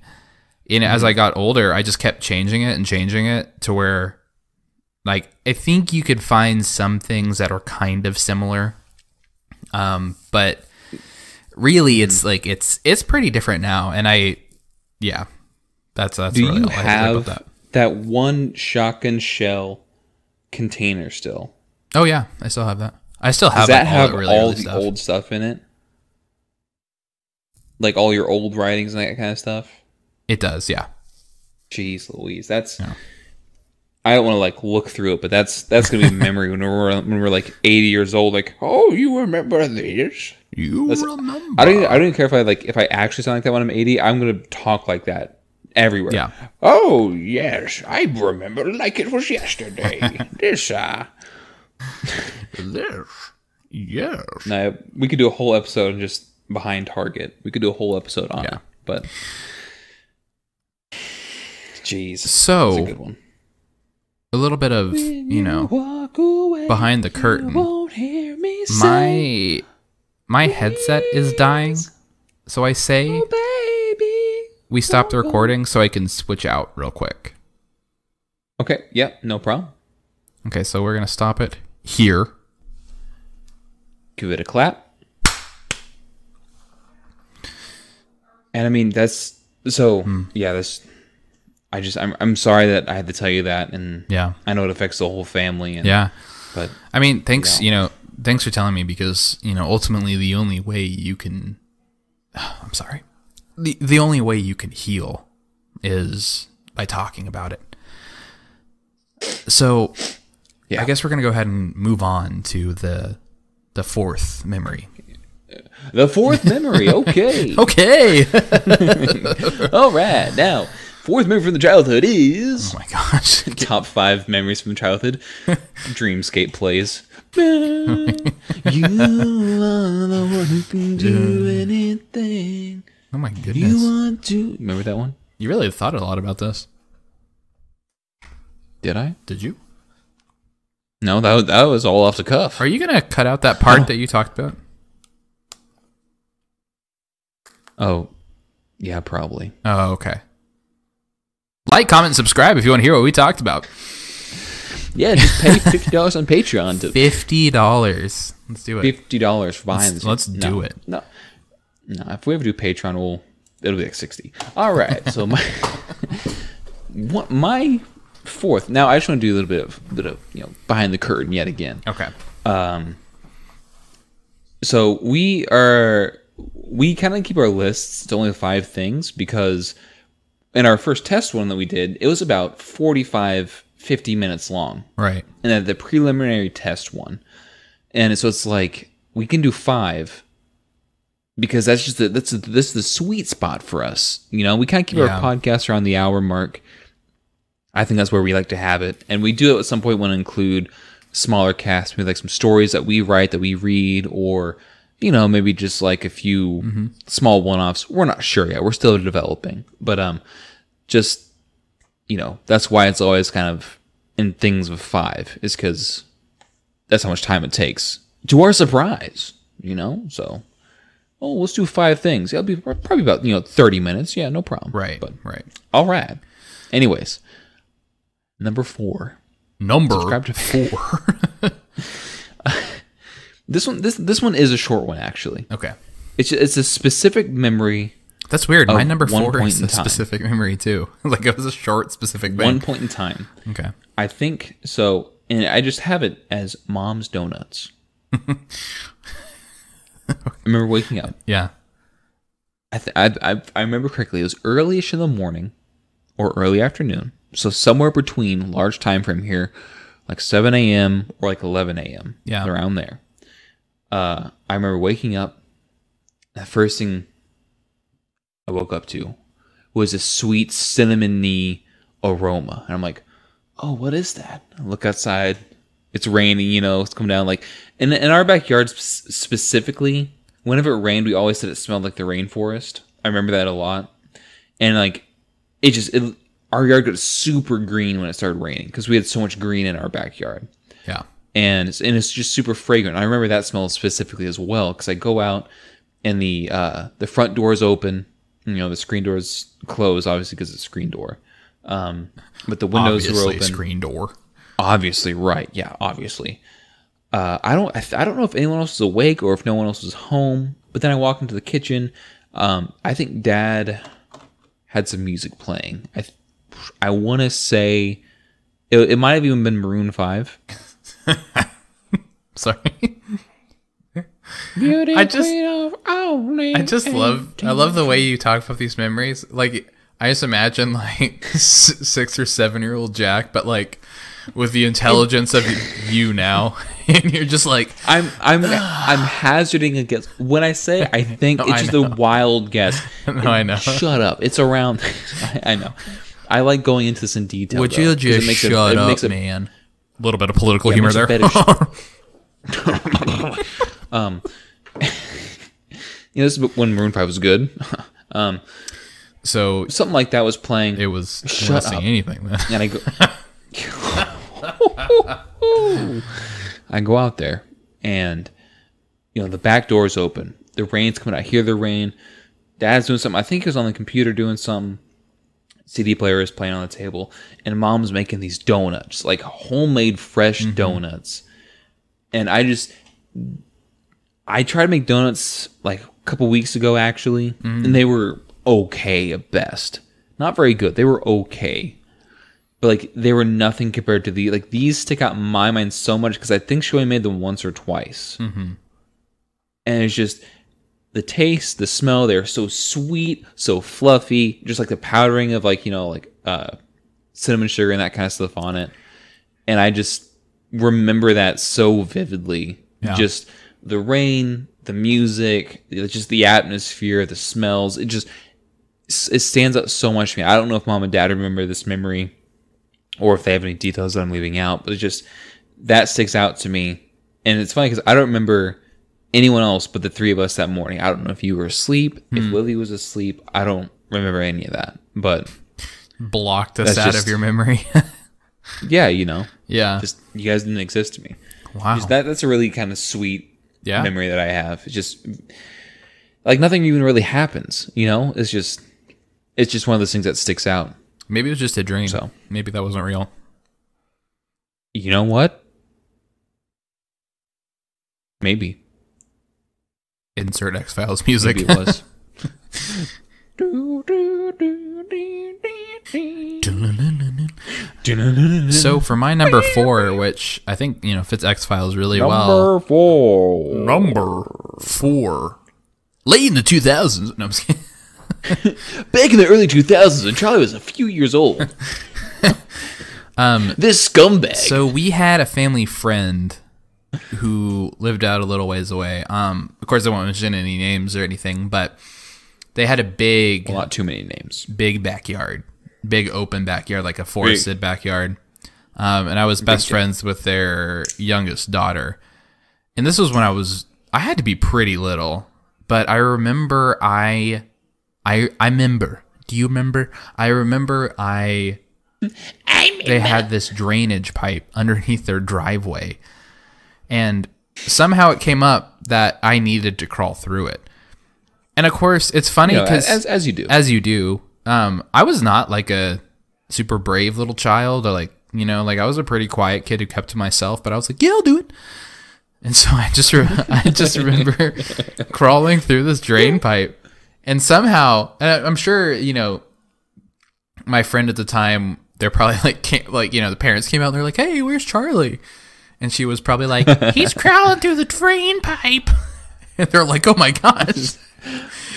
And as I got older, I just kept changing it to where, like, I think you could find some things that are kind of similar, but really, it's like it's pretty different now. And that's Do really you all I have to say have that one shotgun shell container still? Oh yeah, I still have that. I still have Does that like, have really all early the stuff. old stuff in it? Like all your old writings and that kind of stuff? It does, yeah. Jeez Louise, that's... Yeah. I don't want to like look through it, but that's gonna be a memory when we're like 80 years old. Like, oh, you remember this? Remember? I don't even care if I actually sound like that when I'm 80. I'm gonna talk like that everywhere. Yeah. Oh yes, I remember like it was yesterday. This. Yes. Now we could do a whole episode on just behind Target. We could do a whole episode on it, but jeez, so that's a good one. A little bit of behind the curtain. My headset is dying, so I say we stop the recording so I can switch out real quick. Okay. Yeah. No problem. Okay, so we're gonna stop it here. Give it a clap. And I mean that's so. Yeah. This. I'm sorry that I had to tell you that, and I know it affects the whole family. And, but I mean, thanks for telling me, because ultimately the only way you can, I'm sorry, the only way you can heal is by talking about it. So, I guess we're gonna go ahead and move on to the fourth memory. The fourth memory, okay. Okay. All right, now. Fourth memory from the childhood is... Oh my gosh. Top 5 memories from childhood. Dreamscape plays. You are the one who can do anything. Oh my goodness. You want to... Remember that one? You really thought a lot about this. Did I? Did you? No, that was all off the cuff. Are you going to cut out that part that you talked about? Oh, yeah, probably. Oh, okay. Like, comment, and subscribe if you want to hear what we talked about. Yeah, just pay $50 on Patreon. $50. Let's do it. $50 for behind the scenes. Let's do it. No, if we ever do Patreon, it'll be like $60. All right, so my fourth. Now I just want to do a little bit of behind the curtain yet again. Okay. So we kind of keep our lists to only 5 things, because in our first test one that we did, it was about 50 minutes long. Right. And then the preliminary test one. And so it's like, we can do 5 because that's just this is the sweet spot for us. We kind of keep our podcast around the hour mark. I think that's where we like to have it. And we do it at some point want to include smaller casts, maybe like some stories that we write, that we read, or maybe just like a few small one-offs. We're not sure yet. We're still developing. But just, that's why it's always kind of in things of 5, is because that's how much time it takes. To our surprise, So, let's do 5 things. It'll be probably about, 30 minutes. Yeah, no problem. Right, but, right. All right. Anyways, number 4. Subscribe to 4. This one is a short one, actually. Okay. It's a specific memory. That's weird. My number 4 is a time. Specific memory too. Like, it was a short specific thing. One point in time. Okay. I think so, and I just have it as Mom's Donuts. I remember waking up. Yeah. I remember correctly. It was early-ish in the morning or early afternoon. So somewhere between large time frame here, like 7 a.m. or like 11 a.m. Yeah. Around there. I remember waking up. The first thing I woke up to was a sweet cinnamony aroma. And I'm like, oh, what is that? I look outside. It's raining, it's coming down. Like, in our backyard specifically, whenever it rained, we always said it smelled like the rainforest. I remember that a lot. And like, our yard got super green when it started raining because we had so much green in our backyard. Yeah. And it's just super fragrant. I remember that smell specifically as well, because I go out and the front door is open the screen door is closed, obviously because it's a screen door. But the windows obviously were open. Screen door. Obviously, right? Yeah, obviously. I don't know if anyone else was awake or if no one else was home. But then I walked into the kitchen. I think Dad had some music playing. I want to say it might have even been Maroon 5. Sorry. I love the way you talk about these memories. Like, I just imagine like 6 or 7-year-old Jack, but like with the intelligence of you now, and you're just like, I'm hazarding a guess. When I say I think, it's just a wild guess. No, I know. Shut up. It's around. I know. I like going into this in detail. Would you just shut up, man? A little bit of political humor there. This is when Maroon 5 was good. So something like that was playing. It was shut up. Anything then. And I go out there, and the back door is open. The rain's coming. I hear the rain. Dad's doing something. I think he was on the computer doing some. CD player is playing on the table, and Mom's making these donuts, like homemade fresh donuts. And I tried to make donuts like a couple weeks ago, actually, and they were okay at best. Not very good. They were okay. But like they were nothing compared to these stick out in my mind so much because I think she only made them once or twice. And it's just the taste, the smell, they're so sweet, so fluffy, just like the powdering of cinnamon sugar and that kind of stuff on it. And I just remember that so vividly. Yeah. Just the rain, the music, just the atmosphere, the smells. It stands out so much to me. I don't know if Mom and Dad remember this memory or if they have any details that I'm leaving out, but that sticks out to me. And it's funny because I don't remember anyone else but the three of us that morning. I don't know if you were asleep, if Lily was asleep. I don't remember any of that, but blocked us out of your memory. Yeah, Yeah. Just you guys didn't exist to me. Wow. That's a really kind of sweet memory that I have. It's just like nothing even really happens, It's just one of those things that sticks out. Maybe it was just a dream. So maybe that wasn't real. You know what? Maybe. Insert X-Files music. Maybe it was. So for my number 4, which I think fits X-Files really well. Number 4. Late in the 2000s. No, I'm just kidding. Back in the early 2000s, when Charlie was a few years old. This scumbag. So we had a family friend who lived out a little ways away. Of course, I won't mention any names or anything, but they had a big... Well, not too many names. Big backyard. Big open backyard, like a forested backyard. And I was best friends with their youngest daughter. And this was when I had to be pretty little, but I remember I remember. Do you remember? I remember they had this drainage pipe underneath their driveway. And somehow it came up that I needed to crawl through it. And of course, it's funny because as you do. As you do. I was not like a super brave little child, or I was a pretty quiet kid who kept to myself, but I was like, yeah, I'll do it. And so I just remember crawling through this drain pipe. And somehow, and I'm sure, my friend at the time, they're probably the parents came out and they're like, hey, where's Charlie? And she was probably like, he's crawling through the drain pipe. And they're like, oh my gosh.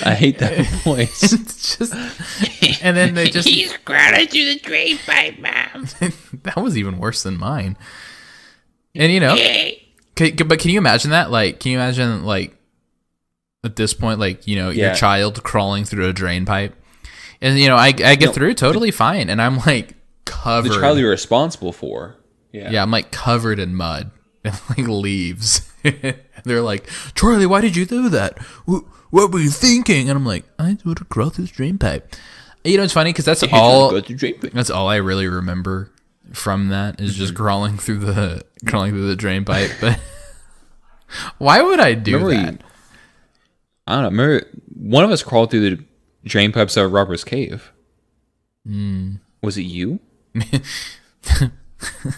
I hate that voice. It's just, and then they just... He's crawling through the drain pipe, Mom. That was even worse than mine. And but can you imagine that? Can you imagine, at this point, your child crawling through a drain pipe? And, I get through totally fine. And I'm, covered... The child you're responsible for. Yeah, I'm, covered in mud and, leaves. They're like, Charlie, why did you do that? What were you thinking? And I'm like, I would have crawled through the drain pipe. It's funny because that's all I really remember from that is just crawling through the drain pipe. But why would I do that? I don't know. Remember, one of us crawled through drain pipes out of Robber's Cave. Was it you?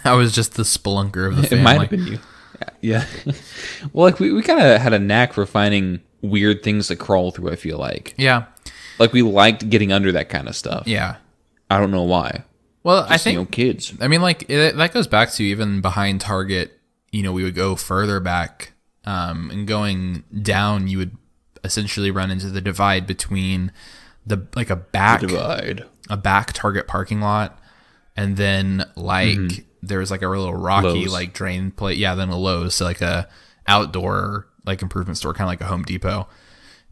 I was just the spelunker of the family. It might have been you. Yeah. Well, like we kind of had a knack for finding weird things to crawl through, I feel like. Yeah. Like we liked getting under that kind of stuff. Yeah. I don't know why. Well, Just, I think kids. I mean, like that goes back to even behind Target. We would go further back, and going down, you would essentially run into the divide between a back Target parking lot, and then there was like a little rocky Lowe's. like drain plate. Yeah, then a Lowe's, so like a outdoor like improvement store, kind of like a Home Depot.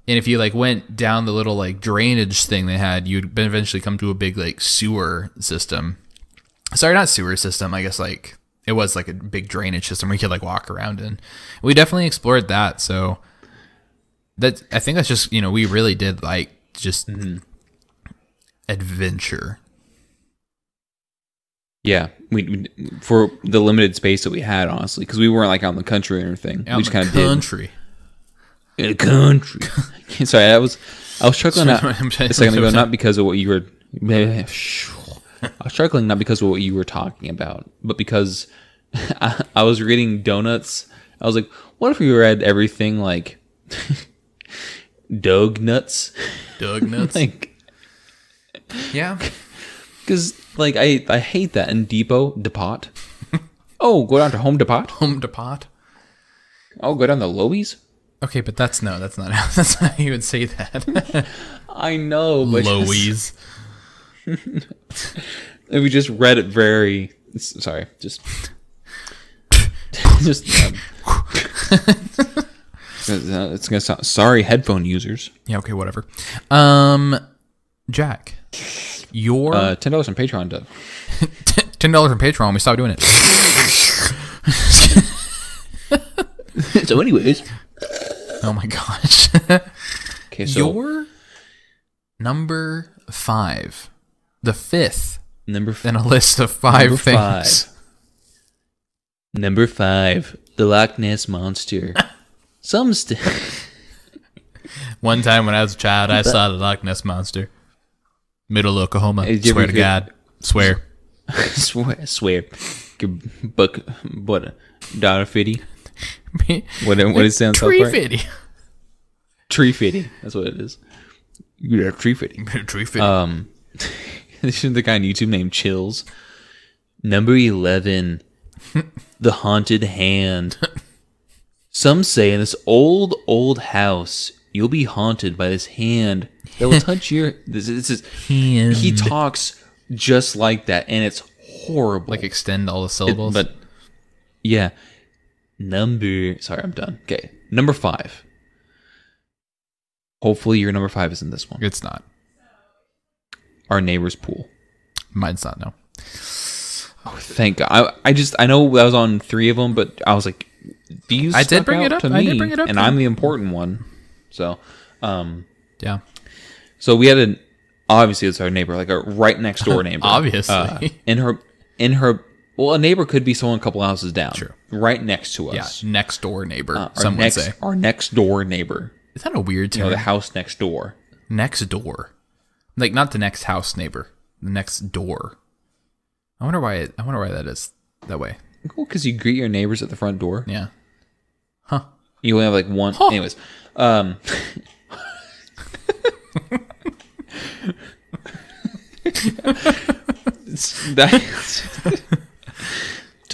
And if you like went down the little like drainage thing they had, you'd eventually come to a big like sewer system. Sorry, not sewer system. I guess like it was like a big drainage system where you could like walk around in. We definitely explored that. So I think that's just, we really did like just adventure. Yeah, we for the limited space that we had, honestly, because we weren't like out in the country or anything. We just kind of did. In the country. Sorry, I was chuckling a second ago, not because of what you were. I was chuckling not because of what you were talking about, but because I was reading Donuts. I was like, what if we read everything like Doug Nuts? Doug Nuts? Like, yeah. Because like I hate that. And Depot. Oh, go down to Home Depot. Home Depot. Oh, go down to Lowe's. Okay, but that's not how you would say that. I know, but Lowe's. We just read it very. Sorry, just. It's gonna sound. Sorry, headphone users. Yeah. Okay. Whatever. Jack, your $10 on Patreon, Doug. $10 on Patreon. We stopped doing it. So, anyways. Oh my gosh. Okay, so your number 5, the 5th number in a list of 5 things. Number 5, the Loch Ness Monster. One time when I was a child, I saw the Loch Ness Monster. Middle of Oklahoma. Swear to God. Swear. Swear. Buck, what? $1.50. What is it? Tree fitty. Tree fitty. That's what it is. You got tree fitty. Tree fitty. This is the guy on YouTube named Chills. Number 11, the haunted hand. Some say in this old house, you'll be haunted by this hand that will touch your. This is hand. He talks just like that, and it's horrible. Like extend all the syllables. But yeah. Sorry, I'm done. Okay, number 5. Hopefully your number 5 isn't this one. It's not. Our neighbor's pool. Mine's not, no. Oh, thank God. I know that was on 3 of them, but I was like, these I did bring it up. to me, and I'm the important one. So, yeah. So we had obviously it's our neighbor, like a right next door neighbor. Obviously. In her. Well, a neighbor could be someone a couple houses down. True. Right next to us. Yeah, next door neighbor, some would say. Our next door neighbor. Is that a weird term? The house next door. Next door. Like, not the next house neighbor. The next door. I wonder why that is that way. Cool, because you greet your neighbors at the front door. Yeah. Huh. You only have like one. Huh. Anyways.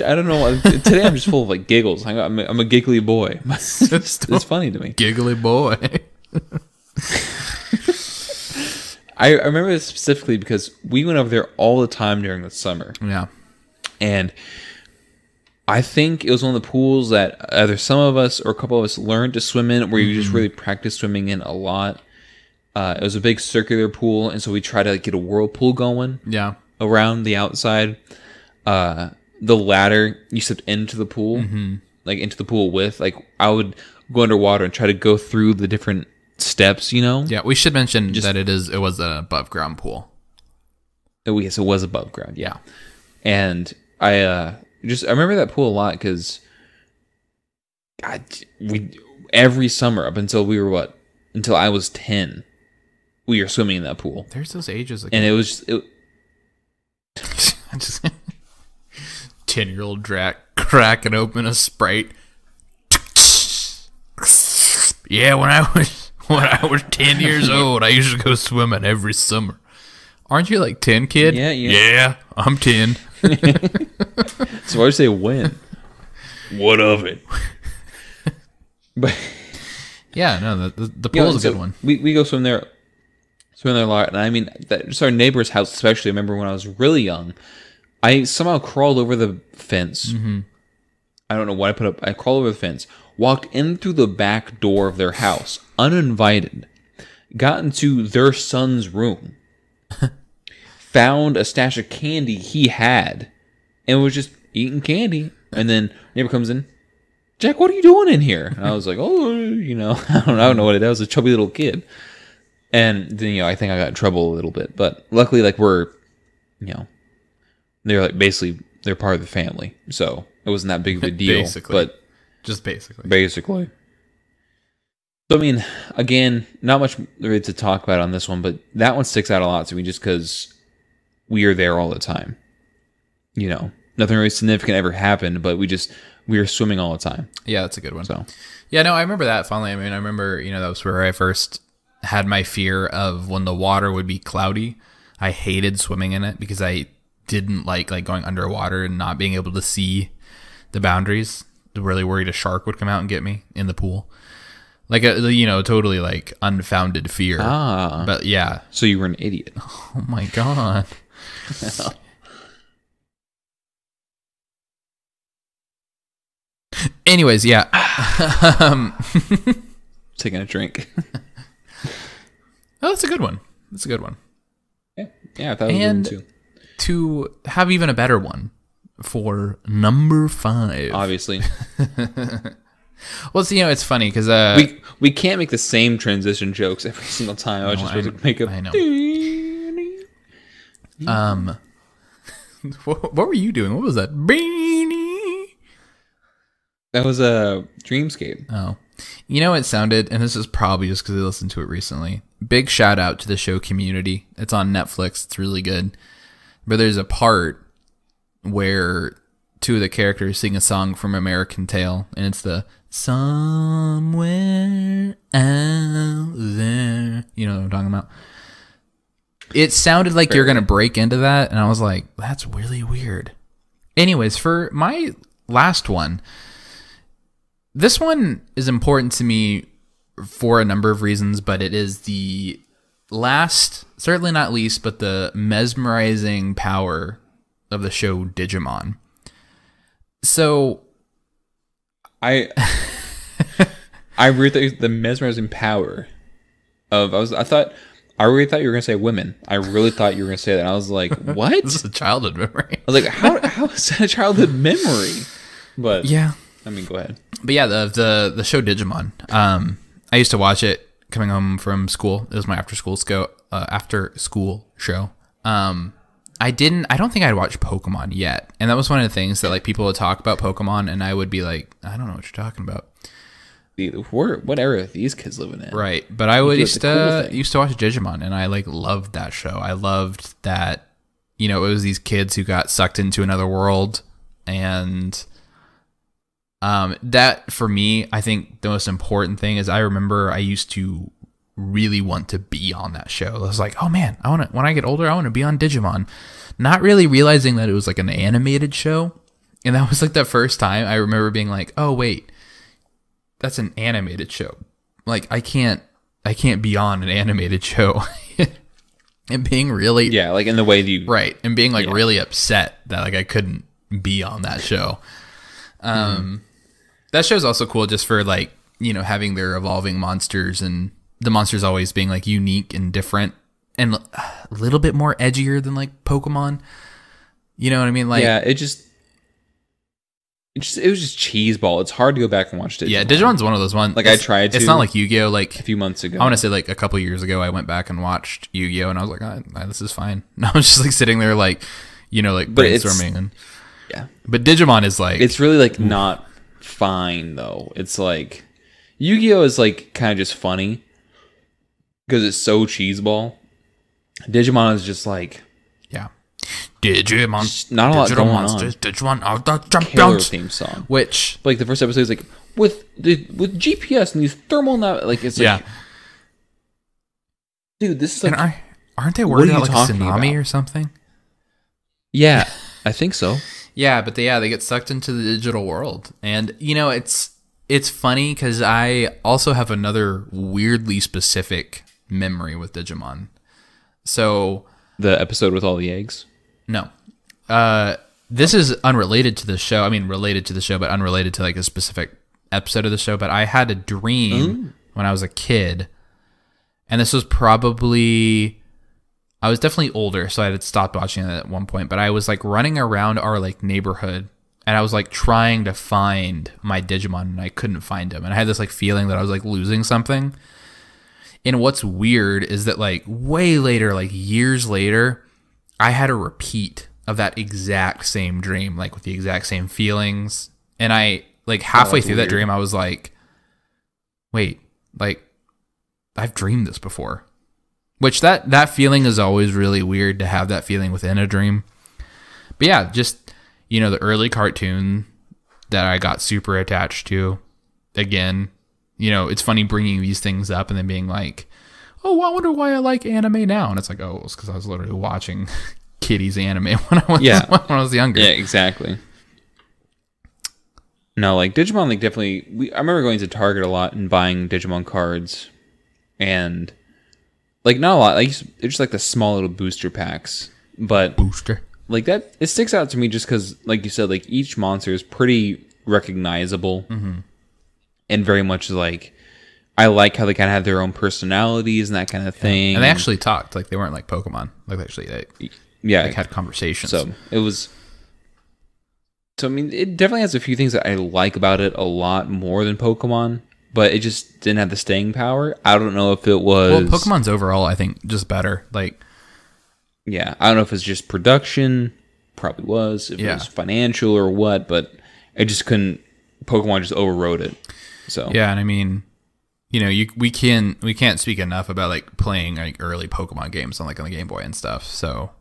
I don't know. Today I'm just full of like giggles. I'm a giggly boy. It's funny to me. Giggly boy. I remember this specifically because we went over there all the time during the summer. Yeah. And I think it was one of the pools that either some of us or a couple of us learned to swim in, where you just really practice swimming in a lot. It was a big circular pool, and so we tried to like get a whirlpool going. Yeah. Around the outside. The ladder you stepped into the pool, like into the pool with, like I would go underwater and try to go through the different steps, Yeah, we should mention that it was an above ground pool. Oh, yes, it was above ground. Yeah. And I remember that pool a lot because we every summer up until until I was 10, we were swimming in that pool. There's those ages again. And it was just 10-year-old Drac cracking open a Sprite. Yeah, when I was 10 years old, I used to go swimming every summer. Aren't you like 10, kid? Yeah. Yeah, I'm 10. So why would you say when? What of it? But yeah, no, the pool is a good one. We go swim there a lot, and I mean, just our neighbor's house, especially. I remember when I was really young, I somehow crawled over the fence. Mm-hmm. I don't know what I put up. I crawled over the fence, walked in through the back door of their house, uninvited, got into their son's room, found a stash of candy he had, and was just eating candy. And then neighbor comes in, Jack, what are you doing in here? And I was like, oh, I don't know what it is. I was a chubby little kid. And then, I think I got in trouble a little bit. But luckily, like, we're, they're like basically, they're part of the family. So it wasn't that big of a deal. Basically. But just basically. Basically. So, I mean, again, not much really to talk about on this one, but that one sticks out a lot to me just because we are there all the time. Nothing really significant ever happened, but we were swimming all the time. Yeah, that's a good one. So, yeah, no, I remember that fondly. I mean, I remember, that was where I first had my fear of when the water would be cloudy. I hated swimming in it because I didn't like going underwater and not being able to see the boundaries. Really worried a shark would come out and get me in the pool. Like a, totally like unfounded fear. But yeah. So you were an idiot. Oh my God. Anyways, yeah. Taking a drink. Oh, that's a good one. That's a good one. Yeah, I thought it was a good one too. To have even a better one for number 5. Obviously. Well, it's funny because we can't make the same transition jokes every single time. I was just supposed to make a. I know. What were you doing? What was that? That was a Dreamscape. Oh, it sounded, and this is probably just because I listened to it recently. Big shout out to the show Community. It's on Netflix. It's really good. But there's a part where 2 of the characters sing a song from American Tail, and it's the somewhere out there. You know what I'm talking about? It sounded like you're going to break into that, and I was like, that's really weird. Anyways, for my last one, this one is important to me for a number of reasons, but it is the last, certainly not least, but the mesmerizing power of the show Digimon. So, I really thought the mesmerizing power of I really thought you were gonna say women. I really thought you were gonna say that. And I was like, what? This is a childhood memory. I was like, how is that a childhood memory? But yeah, I mean, go ahead. But yeah, the show Digimon. I used to watch it coming home from school. It was my after school show. I don't think I'd watched Pokemon yet. And that was one of the things that like people would talk about Pokemon and I would be like, I don't know what you're talking about. What era are these kids living in? Right. But I used to watch Digimon and I like loved that show. I loved that, it was these kids who got sucked into another world. And that for me, I think the most important thing is I remember I used to really want to be on that show. I was like, oh man, when I get older, I want to be on Digimon. Not really realizing that it was like an animated show. And that was like the first time I remember being like, oh wait, that's an animated show. Like I can't be on an animated show. And being really, yeah, like in the way you, right. And being like really upset that like I couldn't be on that show. That show's also cool just for like, having their evolving monsters and the monsters always being like unique and different and a little bit more edgier than like Pokemon. You know what I mean? Like, yeah, it was just cheeseball. It's hard to go back and watch Digimon. Yeah, Digimon's one of those ones. Like I tried to. It's not like Yu-Gi-Oh! Like a few months ago. I want to say like a couple years ago, I went back and watched Yu-Gi-Oh! And I was like, this is fine. And I was just like sitting there like, like brainstorming. And yeah. But Digimon is like. It's really like not fine though. It's like Yu-Gi-Oh! Is like kind of just funny. because it's so cheeseball. Digimon is just like Digimon, not a lot going monsters, on. Digimon are the champions. Killer theme song, which like the first episode is like with GPS and these thermal like it's like, dude, this is like, and aren't they worried about like a tsunami or something? Yeah, I think so. Yeah, but they get sucked into the digital world, and you know it's funny because I also have another weirdly specific memory with Digimon. So the episode with all the eggs. No. This is unrelated to the show. I mean, related to the show, but unrelated to like a specific episode of the show. But I had a dream when I was a kid. And this was probably... I was definitely older, so I had stopped watching it at one point. But I was like running around our like neighborhood. And I was like trying to find my Digimon. And I couldn't find him. And I had this like feeling that I was like losing something. And what's weird is that like way later, like years later... I had a repeat of that exact same dream, like with the exact same feelings. And I, like halfway through that dream, I was like, wait, like I've dreamed this before. Which that feeling is always really weird to have that feeling within a dream. But yeah, just, you know, the early cartoon that I got super attached to. Again, you know, it's funny bringing these things up and then being like, oh, I wonder why I like anime now. And it's like, oh, it's because I was literally watching kiddies anime when I was younger. Yeah, exactly. No, like Digimon, like definitely. I remember going to Target a lot and buying Digimon cards, and like not a lot. Like they're just like the small little booster packs, but like that. It sticks out to me just because, like you said, like each monster is pretty recognizable, and very much like. I like how they kind of have their own personalities and that kind of thing. And they actually talked. Like, they weren't like Pokemon. Like, actually, they had conversations. So, it was... So, I mean, it definitely has a few things that I like about it a lot more than Pokemon. But it just didn't have the staying power. I don't know if it was... Well, Pokemon's overall, I think, just better. Like... Yeah, I don't know if it's just production. Probably was. If it was financial or what. But I just couldn't... Pokemon just overrode it. So... Yeah, and I mean... You know, we can't speak enough about like playing like early Pokemon games on the Game Boy and stuff. So,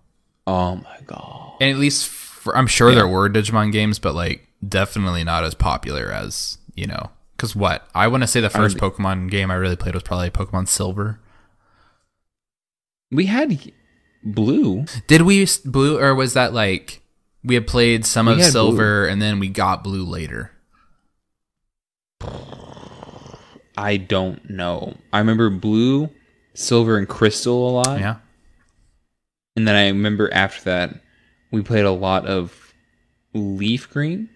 oh my god! And at least I'm sure there were Digimon games, but like definitely not as popular as because I want to say the first Pokemon game I really played was probably Pokemon Silver. We had Blue. Did we Blue, or was that like we had played some of Silver Blue. And then we got Blue later? I don't know. I remember Blue, Silver, and Crystal a lot. Yeah. And then I remember after that, we played a lot of Leaf Green.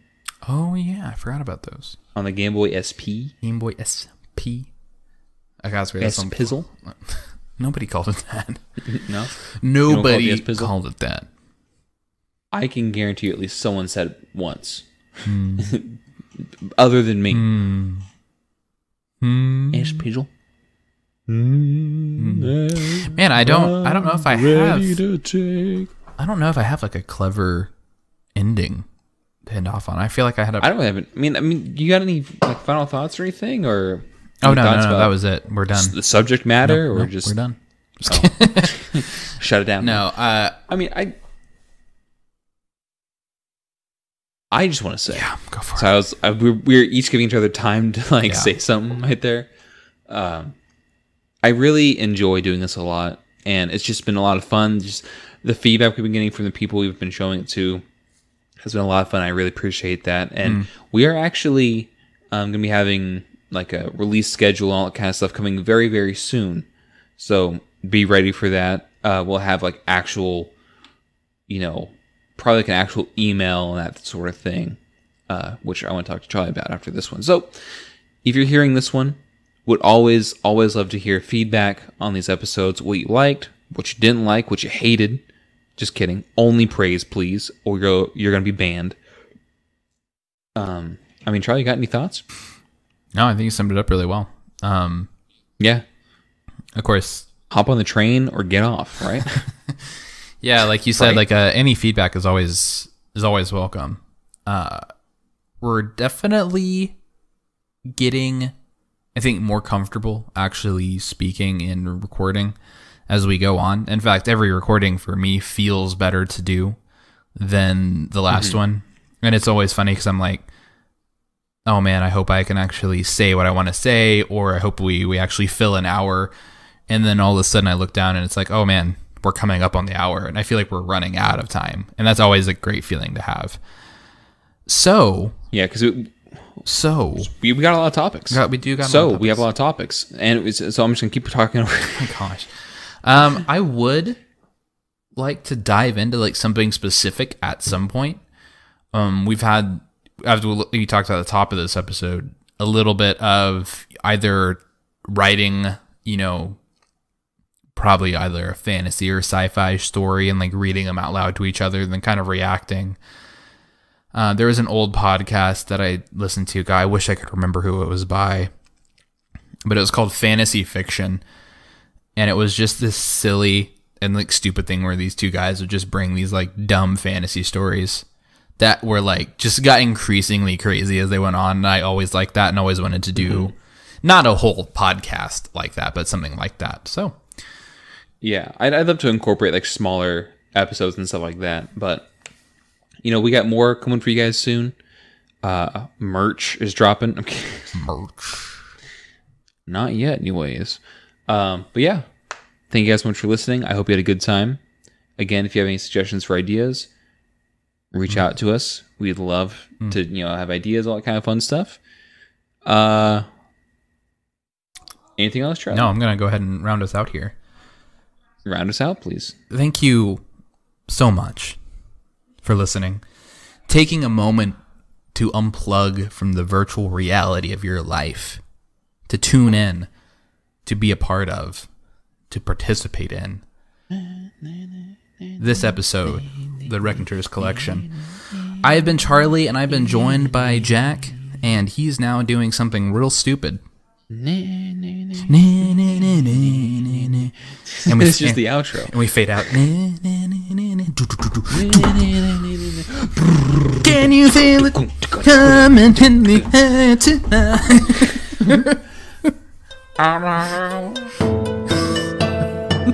Oh, yeah. I forgot about those. On the Game Boy SP. Game Boy SP. I got to S-Pizzle? Nobody called it that. No? Nobody called it that. I can guarantee you at least someone said it once. Other than me. S-Pizzle. Man, I don't know if I have. I don't know if I have like a clever ending to end off on. I feel like I had a. I don't have it. I mean, you got any like final thoughts or anything, or? Oh no, that was it. We're done. The subject matter, or just we're done. Shut it down. No, I mean, I just want to say, go for it. So we were each giving each other time to say something right there. I really enjoy doing this a lot, and it's just been a lot of fun. Just the feedback we've been getting from the people we've been showing it to has been a lot of fun. I really appreciate that, and we are actually going to be having like a release schedule, all that kind of stuff coming very, very soon. So be ready for that. We'll have like actual, probably like an actual email and that sort of thing, which I want to talk to Charlie about after this one. So if you're hearing this one, would always love to hear feedback on these episodes, what you liked, what you didn't like, what you hated. Just kidding. Only praise, please, or you're going to be banned. I mean, Charlie, you got any thoughts? No, I think you summed it up really well. Yeah. Of course. Hop on the train or get off, right? Yeah, like you said, like any feedback is always welcome. We're definitely getting I think, more comfortable actually speaking and recording as we go on. In fact, every recording for me feels better to do than the last one. And it's always funny because I'm like, oh man, I hope I can actually say what I want to say, or I hope we actually fill an hour. And then all of a sudden I look down and it's like, oh man, we're coming up on the hour, and I feel like we're running out of time. And that's always a great feeling to have. So yeah, because we got a lot of topics. We do got. So we have a lot of topics, and so I'm just gonna keep talking. Oh my gosh, I would like to dive into like something specific at some point. We've had, as we talked at the top of this episode, a little bit of either writing, you know, probably either a fantasy or sci-fi story and like reading them out loud to each other, and then kind of reacting. There was an old podcast that I listened to. I wish I could remember who it was by, but it was called Fantasy Fiction, and it was just this silly and like stupid thing where these two guys would just bring these like dumb fantasy stories that were like just got increasingly crazy as they went on. And I always liked that and always wanted to do not a whole podcast like that, but something like that. So yeah, I'd love to incorporate like smaller episodes and stuff like that, but you know, we got more coming for you guys soon. Merch is dropping. Merch. Not yet, anyways. But yeah, thank you guys so much for listening. I hope you had a good time. Again, if you have any suggestions for ideas, reach out to us. We'd love to, you know, have ideas, all that kind of fun stuff. Anything else, Charlie? No, I'm going to go ahead and round us out here. Round us out, please. Thank you so much for listening. Taking a moment to unplug from the virtual reality of your life, to tune in, to be a part of, to participate in this episode, the Raconteur's Collection. I have been Charlie, and I've been joined by Jack, and he's now doing something real stupid. And it's just the outro. And we fade out. Can you feel it coming in the air tonight? Can you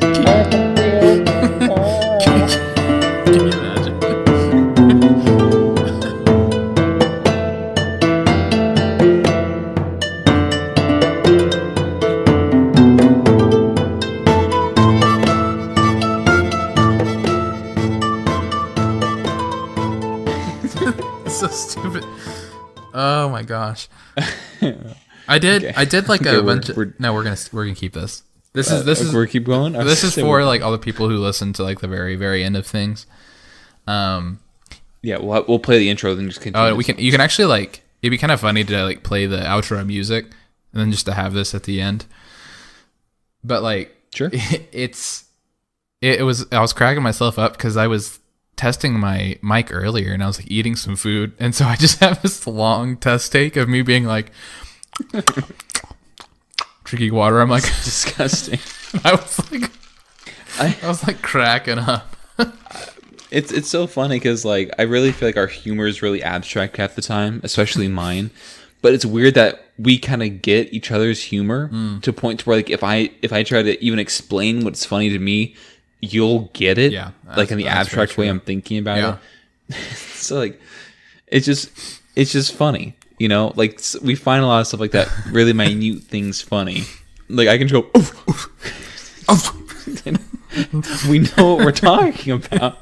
imagine? So stupid. Oh my gosh. I did like a bunch of, no, we're gonna keep this. This is we're keep going. This is for like all the people who listen to like the very, very end of things. Yeah, we'll play the intro then just continue. Oh, you can actually like, it'd be kind of funny to like play the outro music and then just to have this at the end. But like, sure. I was cracking myself up because I was testing my mic earlier and I was like eating some food, and so I just have this long test take of me being like drinking water. I'm like, disgusting. I was like cracking up. It's so funny because like I really feel like our humor is really abstract half the time, especially mine. But it's weird that we kind of get each other's humor to a point to where like if I try to even explain what's funny to me, you'll get it, like in the abstract way I'm thinking about it. So like, it's just funny, you know. Like we find a lot of stuff like that, really minute things funny. Like I can just go, oof, oof. We know what we're talking about.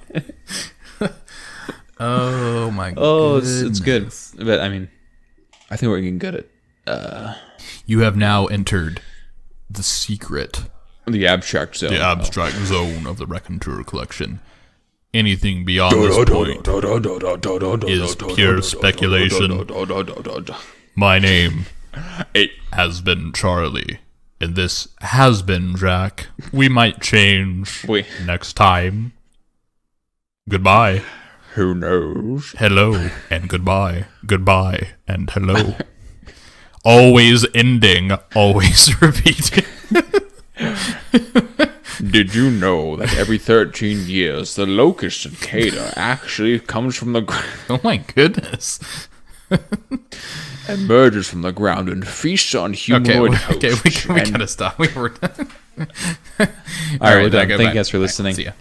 Oh my god! It's good, but I mean, I think we're getting good at. You have now entered the secret. The abstract zone. The abstract zone of the Raconteur collection. Anything beyond this point is pure speculation. My name has been Charlie, and this has been Jack. We might change next time. Goodbye. Who knows? Hello and goodbye. Goodbye and hello. Always ending, always repeating. Did you know that every 13 years the locust cicada actually comes from the ground? Oh my goodness. emerges from the ground and feasts on humanoid hosts. Okay, we gotta stop. We were. All right, we're done. Thank you guys for listening. See ya.